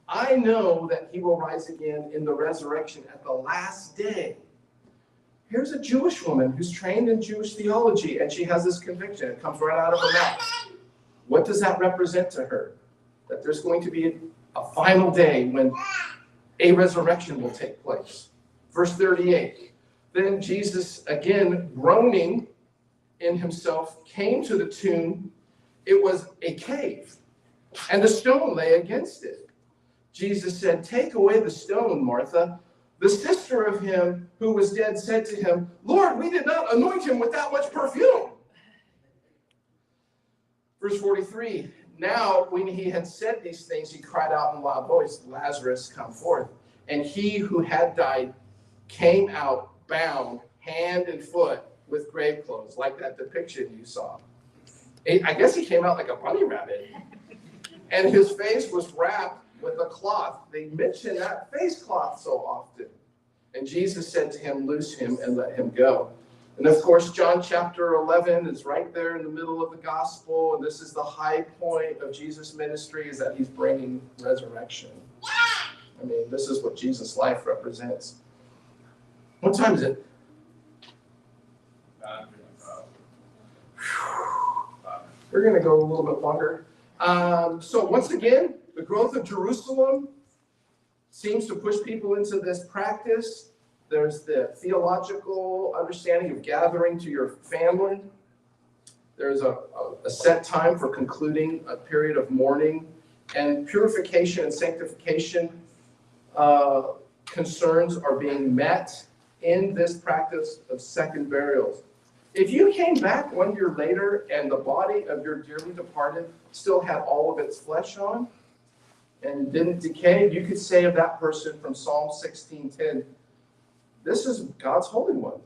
S1: I know that he will rise again in the resurrection at the last day. here's a Jewish woman who's trained in Jewish theology, and she has this conviction. It comes right out of her mouth. What does that represent to her? That there's going to be a final day when a resurrection will take place. Verse 38, then Jesus, again groaning in himself, came to the tomb. It was a cave, and the stone lay against it. Jesus said, take away the stone, Martha. The sister of him who was dead said to him, Lord, we did not anoint him with that much perfume. Verse 43, now when he had said these things, he cried out in a loud voice, Lazarus, come forth. And he who had died came out bound hand and foot with grave clothes, like that depiction you saw. I guess he came out like a bunny rabbit. And his face was wrapped with a cloth. They mention that face cloth so often. And Jesus said to him, loose him and let him go. And of course, John chapter 11 is right there in the middle of the gospel. And this is the high point of Jesus' ministry, is that he's bringing resurrection. I mean, this is what Jesus' life represents. What time is it? We're going to go a little bit longer. So once again, the growth of Jerusalem seems to push people into this practice. There's the theological understanding of gathering to your family. There's a set time for concluding a period of mourning, and purification and sanctification concerns are being met in this practice of second burials. If you came back 1 year later and the body of your dearly departed still had all of its flesh on and didn't decay, you could say of that person from Psalm 16:10, this is God's Holy One,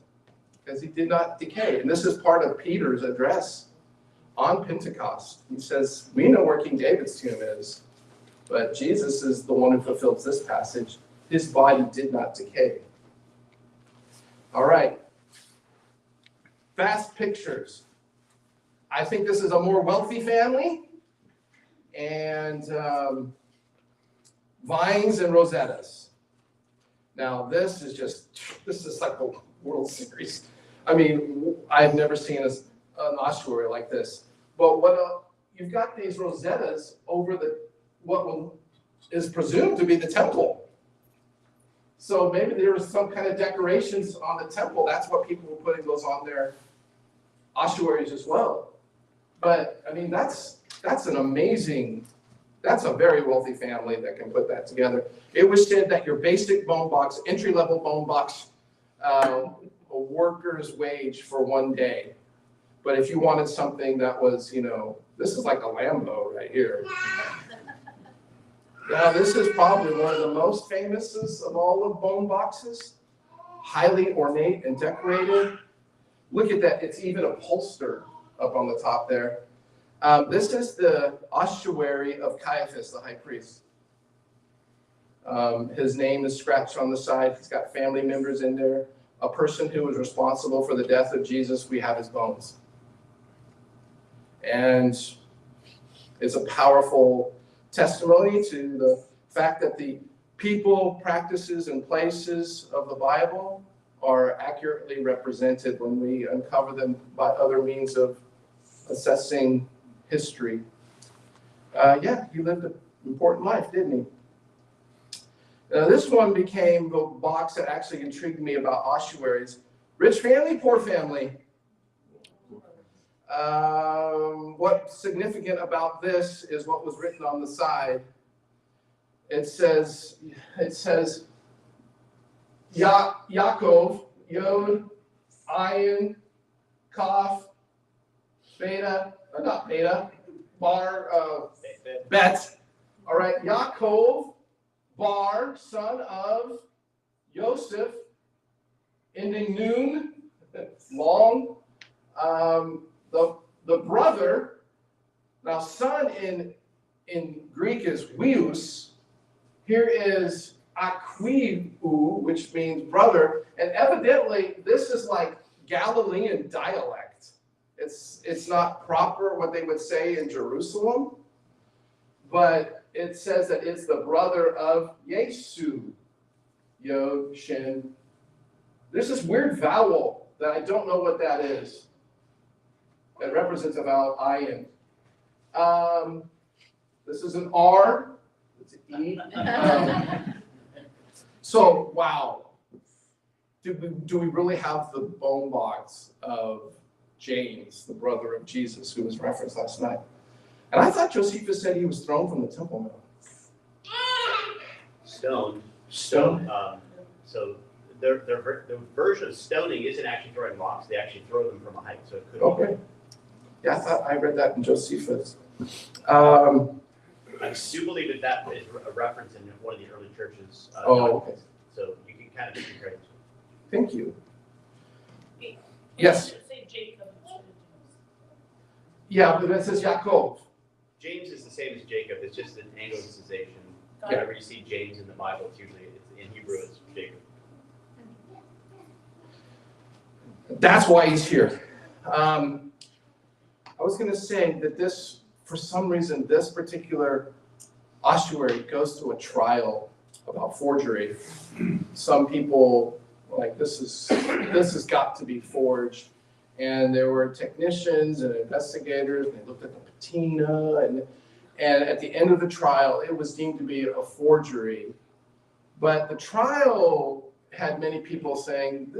S1: because he did not decay. And this is part of Peter's address on Pentecost. He says, we know where King David's tomb is, but Jesus is the one who fulfills this passage. His body did not decay. All right. Fast pictures. I think this is a more wealthy family, and vines and rosettas. Now this is like a World Series. I mean, I've never seen an ossuary like this. But you've got these rosettas over what is presumed to be the temple. So maybe there was some kind of decorations on the temple. That's what people were putting those on their ossuaries as well. But I mean, that's a very wealthy family that can put that together. It was said that your basic bone box, entry-level bone box, a worker's wage for 1 day. But if you wanted something that was, this is like a Lambo right here. Now, this is probably one of the most famous of all of bone boxes. Highly ornate and decorated. Look at that. It's even upholstered up on the top there. This is the ossuary of Caiaphas, the high priest. His name is scratched on the side. He's got family members in there. A person who was responsible for the death of Jesus, we have his bones. And it's a powerful testimony to the fact that the people, practices, and places of the Bible are accurately represented when we uncover them by other means of assessing history. He lived an important life, didn't he? This one became the box that actually intrigued me about ossuaries. Rich family, poor family. What's significant about this is what was written on the side. It says Yaakov, Yod, Ayin, Kaf, Beta, not Beta, Bar, Bet. All right, Yaakov, Bar, son of Yosef, ending noon, long. The brother, now son in Greek is Weus. Here is Aquiu, which means brother, and evidently this is like Galilean dialect. It's not proper what they would say in Jerusalem, but it says that it's the brother of Yesu, Yod, Shin, There's this weird vowel that I don't know what that is. It represents a vowel I in. This is an R. It's an E. So, wow. Do we really have the bone box of James, the brother of Jesus, who was referenced last night? And I thought Josephus said he was thrown from the Temple Mount.
S2: Stoned.
S1: Stoned?
S2: So their version of stoning isn't actually throwing rocks. They actually throw them from a height. So it could
S1: Okay. Yeah, I thought I read that in Josephus.
S2: I do believe that is a reference in one of the early churches.
S1: Okay.
S2: So you can kind of give credit.
S1: Thank you. Yes.
S4: Say Jacob.
S1: Yeah, but it says Yaakov.
S2: James is the same as Jacob. It's just an anglicization.
S4: Got it.
S2: Whenever you see James in the Bible, it's usually in Hebrew it's Jacob.
S1: That's why he's here. I was going to say that this, for some reason, this particular ossuary goes to a trial about forgery. Some people like this has got to be forged, and there were technicians and investigators, and they looked at the patina, and at the end of the trial, it was deemed to be a forgery. But the trial had many people saying,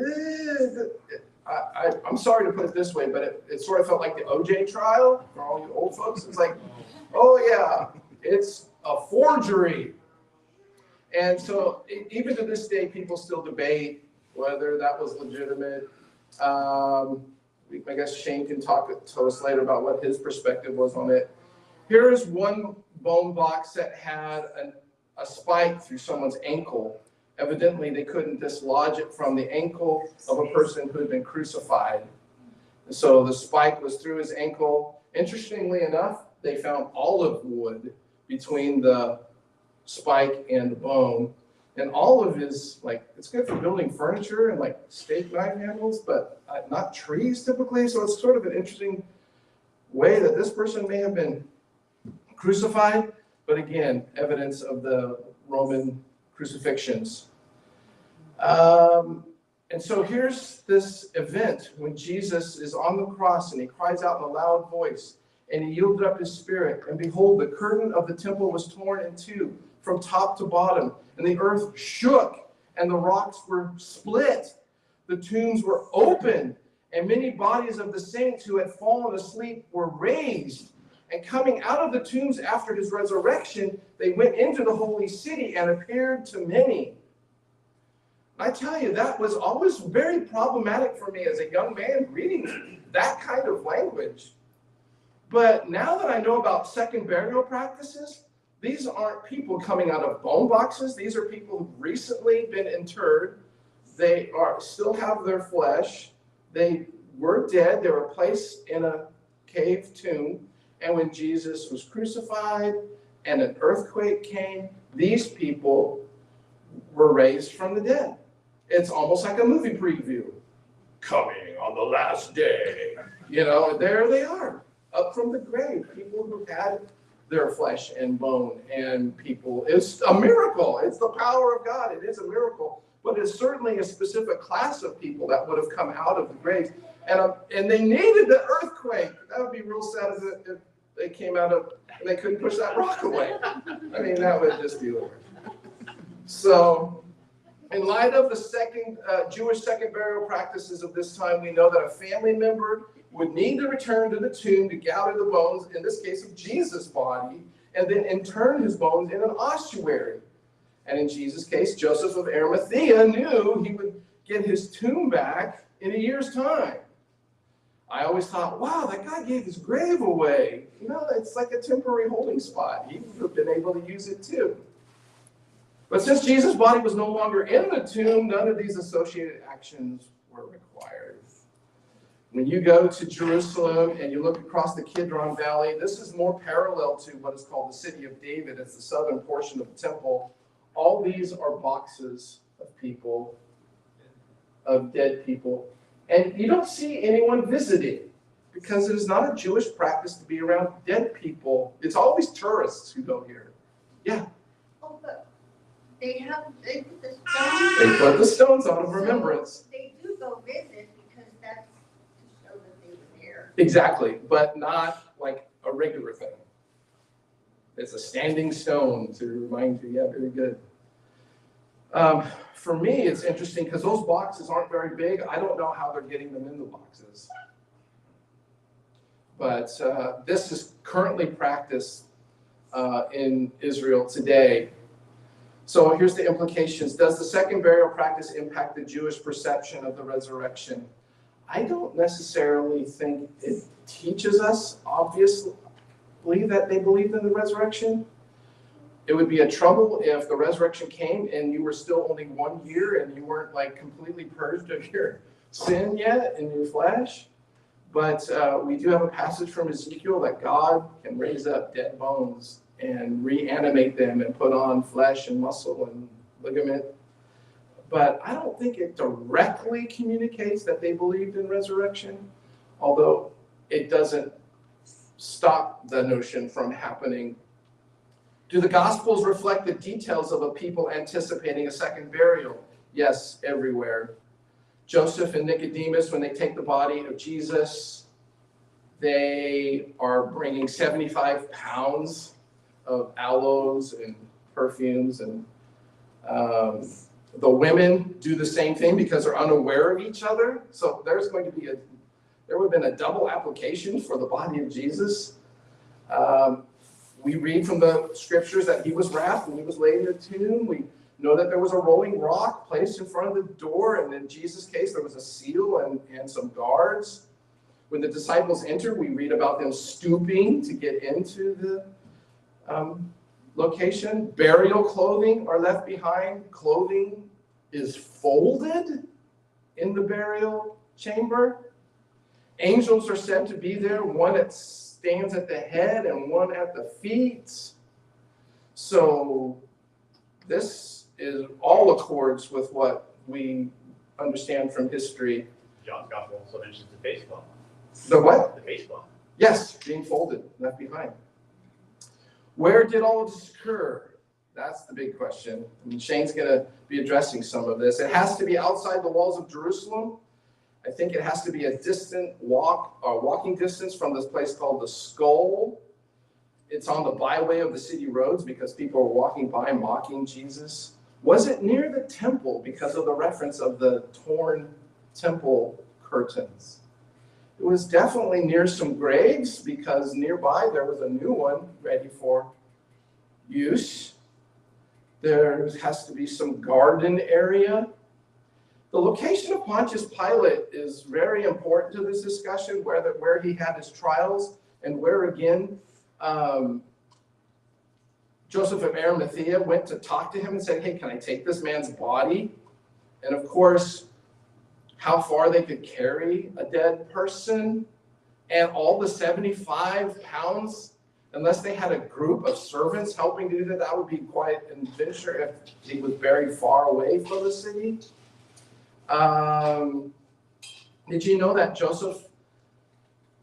S1: I'm sorry to put it this way, but it sort of felt like the OJ trial for all you old folks. It's like, oh yeah, it's a forgery. And so even to this day, people still debate whether that was legitimate. I guess Shane can talk to us later about what his perspective was on it. Here's one bone box that had a spike through someone's ankle. Evidently, they couldn't dislodge it from the ankle of a person who had been crucified. So the spike was through his ankle. Interestingly enough, they found olive wood between the spike and the bone. And olive is like, it's good for building furniture and like steak knife handles, but not trees typically. So it's sort of an interesting way that this person may have been crucified. But again, evidence of the Roman crucifixions. And so here's this event when Jesus is on the cross and he cries out in a loud voice and he yielded up his spirit. And behold, the curtain of the temple was torn in two from top to bottom, and the earth shook and the rocks were split. The tombs were opened, and many bodies of the saints who had fallen asleep were raised. And coming out of the tombs after his resurrection, they went into the holy city and appeared to many. I tell you, that was always very problematic for me as a young man reading that kind of language. But now that I know about second burial practices, these aren't people coming out of bone boxes. These are people who've recently been interred. They still have their flesh. They were dead. They were placed in a cave tomb. And when Jesus was crucified and an earthquake came, these people were raised from the dead. It's almost like a movie preview. Coming on the last day. There they are, up from the grave. People who had their flesh and bone and people. It's a miracle. It's the power of God. It is a miracle. But it's certainly a specific class of people that would have come out of the graves. And they needed the earthquake. That would be real sad if they came out of, and they couldn't push that rock away. I mean, that would just be weird. So, in light of the Jewish second burial practices of this time, we know that a family member would need to return to the tomb to gather the bones, in this case of Jesus' body, and then intern his bones in an ossuary. And in Jesus' case, Joseph of Arimathea knew he would get his tomb back in a year's time. I always thought, wow, that guy gave his grave away. It's like a temporary holding spot. He would have been able to use it too. But since Jesus' body was no longer in the tomb, none of these associated actions were required. When you go to Jerusalem and you look across the Kidron Valley, this is more parallel to what is called the City of David. It's the southern portion of the temple. All these are boxes of people, of dead people. And you don't see anyone visiting because it is not a Jewish practice to be around dead people. It's always tourists who go here. Yeah.
S5: Oh, but they put the stones.
S1: They put the stones on of remembrance.
S5: They
S1: Exactly, but not like a regular thing. It's a standing stone to remind you. Yeah, very good. For me, it's interesting because those boxes aren't very big. I don't know how they're getting them in the boxes. But this is currently practiced in Israel today. So here's the implications. Does the second burial practice impact the Jewish perception of the resurrection? I don't necessarily think it teaches us, obviously, that they believed in the resurrection. It would be a trouble if the resurrection came and you were still only 1 year and you weren't like completely purged of your sin yet in your flesh. But we do have a passage from Ezekiel that God can raise up dead bones and reanimate them and put on flesh and muscle and ligament. But I don't think it directly communicates that they believed in resurrection, although it doesn't stop the notion from happening. Do the Gospels reflect the details of a people anticipating a second burial? Yes, everywhere. Joseph and Nicodemus, when they take the body of Jesus, they are bringing 75 pounds of aloes and perfumes, and the women do the same thing because they're unaware of each other. So there would have been a double application for the body of Jesus. We read from the scriptures that he was wrapped and he was laid in a tomb. We know that there was a rolling rock placed in front of the door, and in Jesus' case, there was a seal and some guards. When the disciples enter, we read about them stooping to get into the location. Burial clothing are left behind. Clothing is folded in the burial chamber. Angels are said to be there, one that stands at the head and one at the feet. So this is all accords with what we understand from history.
S2: John's Gospel also mentions the face bone.
S1: The what?
S2: The face bone.
S1: Yes, being folded, left behind. Where did all of this occur? That's the big question. And Shane's going to be addressing some of this. It has to be outside the walls of Jerusalem. I think it has to be a walking distance from this place called the Skull. It's on the byway of the city roads because people are walking by mocking Jesus. Was it near the temple because of the reference of the torn temple curtains? It was definitely near some graves because nearby there was a new one ready for use. There has to be some garden area. The location of Pontius Pilate is very important to this discussion, where he had his trials and where, again, Joseph of Arimathea went to talk to him and said, hey, can I take this man's body? And of course, how far they could carry a dead person and all the 75 pounds, unless they had a group of servants helping to do that, that would be quite an adventure if he was very far away from the city. Did you know that Joseph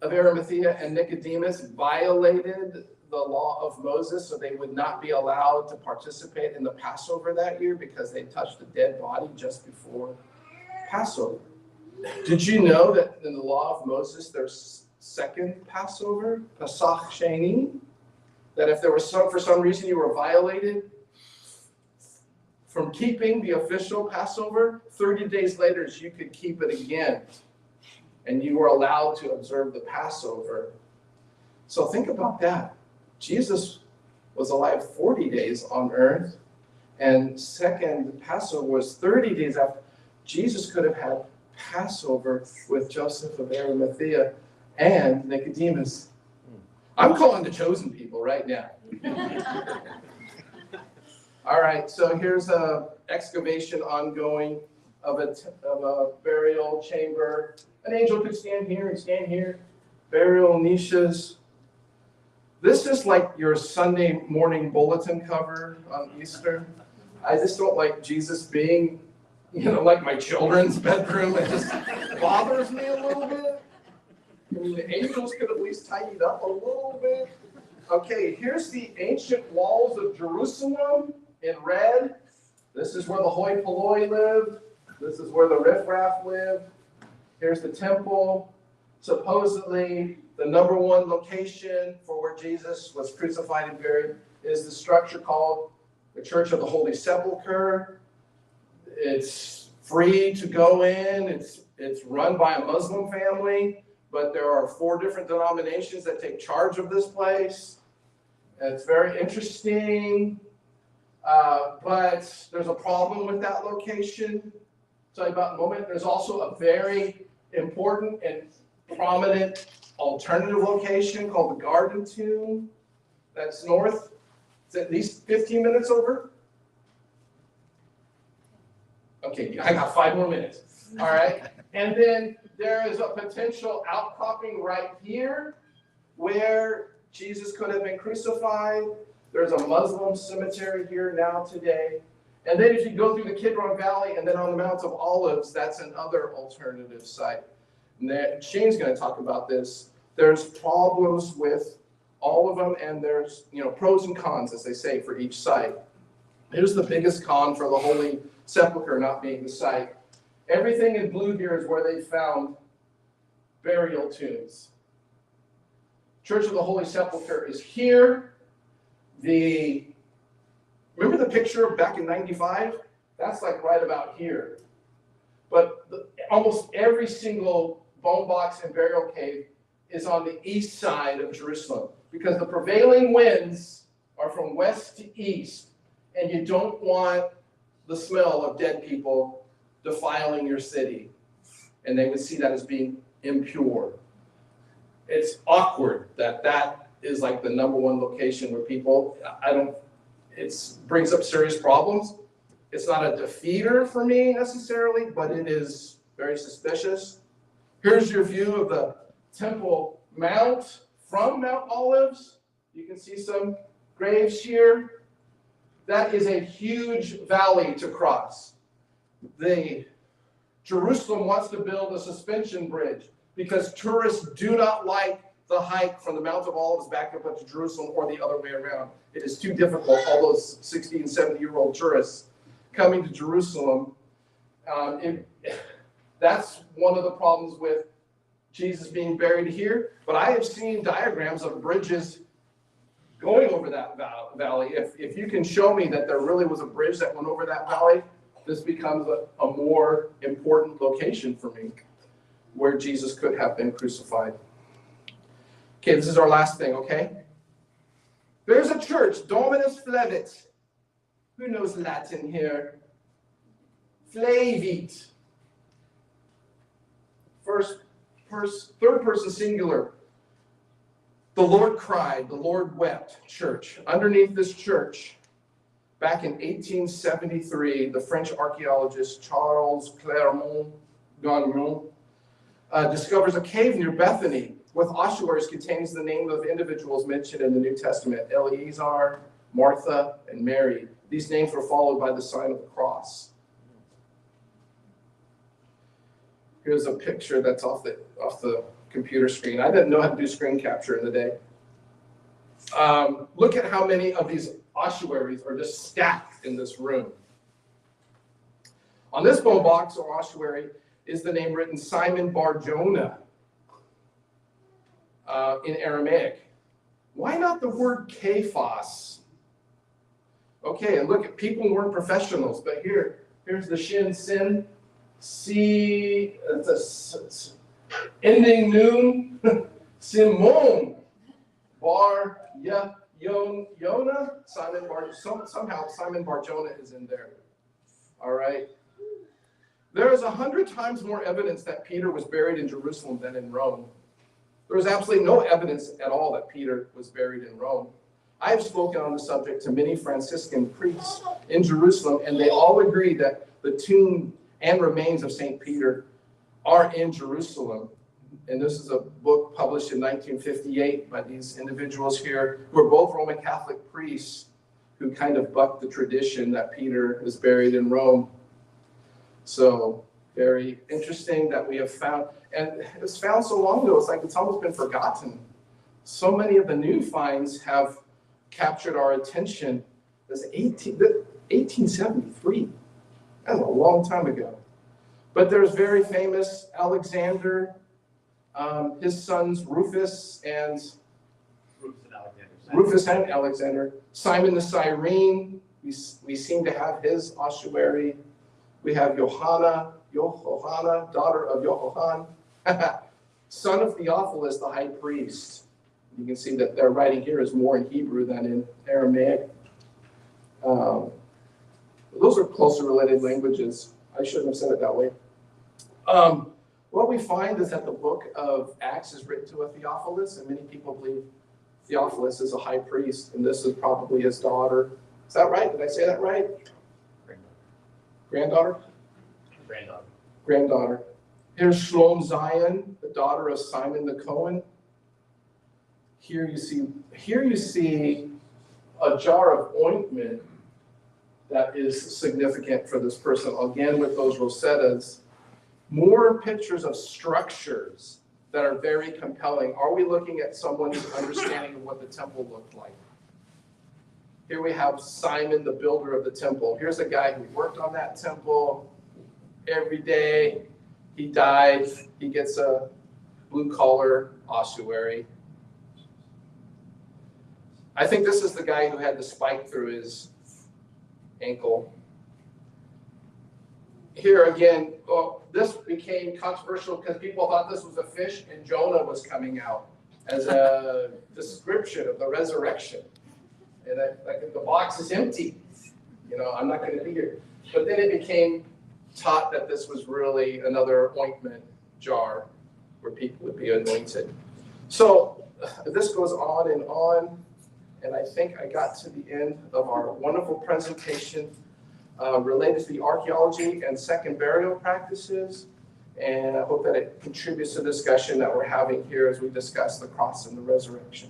S1: of Arimathea and Nicodemus violated the law of Moses, so they would not be allowed to participate in the Passover that year because they touched a dead body just before Passover? Did you know that in the law of Moses there's second Passover, Pesach Sheni, that if there was for some reason you were violated from keeping the official Passover, 30 days later you could keep it again, and you were allowed to observe the Passover. So think about that. Jesus was alive 40 days on earth, and second Passover was 30 days after. Jesus could have had Passover with Joseph of Arimathea and Nicodemus. I'm calling the chosen people right now. All right, so here's a excavation ongoing of a burial chamber. An angel could stand here and stand here. Burial niches. This is like your Sunday morning bulletin cover on Easter. I just don't like Jesus being, like my children's bedroom. It just bothers me a little bit. I mean, the angels could at least tidy it up a little bit. Okay, here's the ancient walls of Jerusalem in red. This is where the hoi polloi lived. This is where the riffraff lived. Here's the temple. Supposedly, the number one location for where Jesus was crucified and buried is the structure called the Church of the Holy Sepulchre. It's free to go in. It's run by a Muslim family, but there are 4 different denominations that take charge of this place. And it's very interesting, but there's a problem with that location. I'll tell you about in a moment. There's also a very important and prominent alternative location called the Garden Tomb. That's north. It's at least 15 minutes over. Okay, I got 5 more minutes. All right. And then there is a potential outcropping right here where Jesus could have been crucified. There's a Muslim cemetery here now today. And then if you go through the Kidron Valley and then on the Mount of Olives, that's another alternative site. And Shane's going to talk about this. There's problems with all of them, and there's pros and cons, as they say, for each site. Here's the biggest con for the Holy Sepulchre not being the site. Everything in blue here is where they found burial tombs. Church of the Holy Sepulchre is here. Remember the picture back in 95? That's like right about here. But almost every single bone box and burial cave is on the east side of Jerusalem, because the prevailing winds are from west to east, and you don't want the smell of dead people defiling your city, and they would see that as being impure. It's awkward that is like the number one location where people, it brings up serious problems. It's not a defeater for me necessarily, but it is very suspicious. Here's your view of the Temple Mount from Mount Olives. You can see some graves here. That is a huge valley to cross. Jerusalem wants to build a suspension bridge because tourists do not like the hike from the Mount of Olives back up to Jerusalem or the other way around. It is too difficult. All those 60 and 70-year-old tourists coming to Jerusalem. That's one of the problems with Jesus being buried here. But I have seen diagrams of bridges going over that valley. If you can show me that there really was a bridge that went over that valley, this becomes a more important location for me where Jesus could have been crucified. Okay, this is our last thing, okay? There's a church, Dominus Flevit. Who knows Latin here? Flavit. Third person singular. The Lord cried, the Lord wept, church. Underneath this church, back in 1873, the French archaeologist Charles Clermont-Ganneau discovers a cave near Bethany with ossuaries containing the name of individuals mentioned in the New Testament: Eleazar, Martha, and Mary. These names were followed by the sign of the cross. Here's a picture that's off the computer screen. I didn't know how to do screen capture in the day. Look at how many of these ossuaries are just stacked in this room. On this bone box or ossuary is the name written Simon Bar Jonah in Aramaic. Why not the word Kephas? Okay, and look at people who weren't professionals, but here's the Shin Sin. See, it's ending noon. Simon Bar Yonah. Somehow Simon Bar Jonah is in there. All right. There is 100 times more evidence that Peter was buried in Jerusalem than in Rome. There is absolutely no evidence at all that Peter was buried in Rome. I have spoken on the subject to many Franciscan priests in Jerusalem, and they all agree that the tomb and remains of St. Peter are in Jerusalem. And this is a book published in 1958 by these individuals here who are both Roman Catholic priests who kind of bucked the tradition that Peter was buried in Rome. So very interesting that we have found, and it was found so long ago, it's like it's almost been forgotten. So many of the new finds have captured our attention. This 1873. That's a long time ago. But there's very famous Alexander His sons Rufus and
S2: Alexander.
S1: Rufus and Alexander. Simon the Cyrene, we seem to have his ossuary. We have Johanna, daughter of Johann, son of Theophilus, the high priest. You can see that their writing here is more in Hebrew than in Aramaic. Those are closer related languages. I shouldn't have said it that way. What we find is that the book of Acts is written to a Theophilus, and many people believe Theophilus is a high priest, and this is probably his daughter. Is that right? Did I say that right? Granddaughter? Granddaughter. Here's Shlom Zion, the daughter of Simon the Cohen. Here you see a jar of ointment that is significant for this person. Again, with those rosettas, more pictures of structures that are very compelling. Are we looking at someone's understanding of what the temple looked like? Here we have Simon, the builder of the temple. Here's a guy who worked on that temple every day. He died. He gets a blue-collar ossuary. I think this is the guy who had the spike through his ankle. Here again, this became controversial because people thought this was a fish and Jonah was coming out as a description of the resurrection. And that, like, the box is empty. You know, I'm not going to be here. But then it became taught that this was really another ointment jar where people would be anointed. So this goes on, and I think I got to the end of our wonderful presentation related to the archaeology and second burial practices. And I hope that it contributes to the discussion that we're having here as we discuss the cross and the resurrection.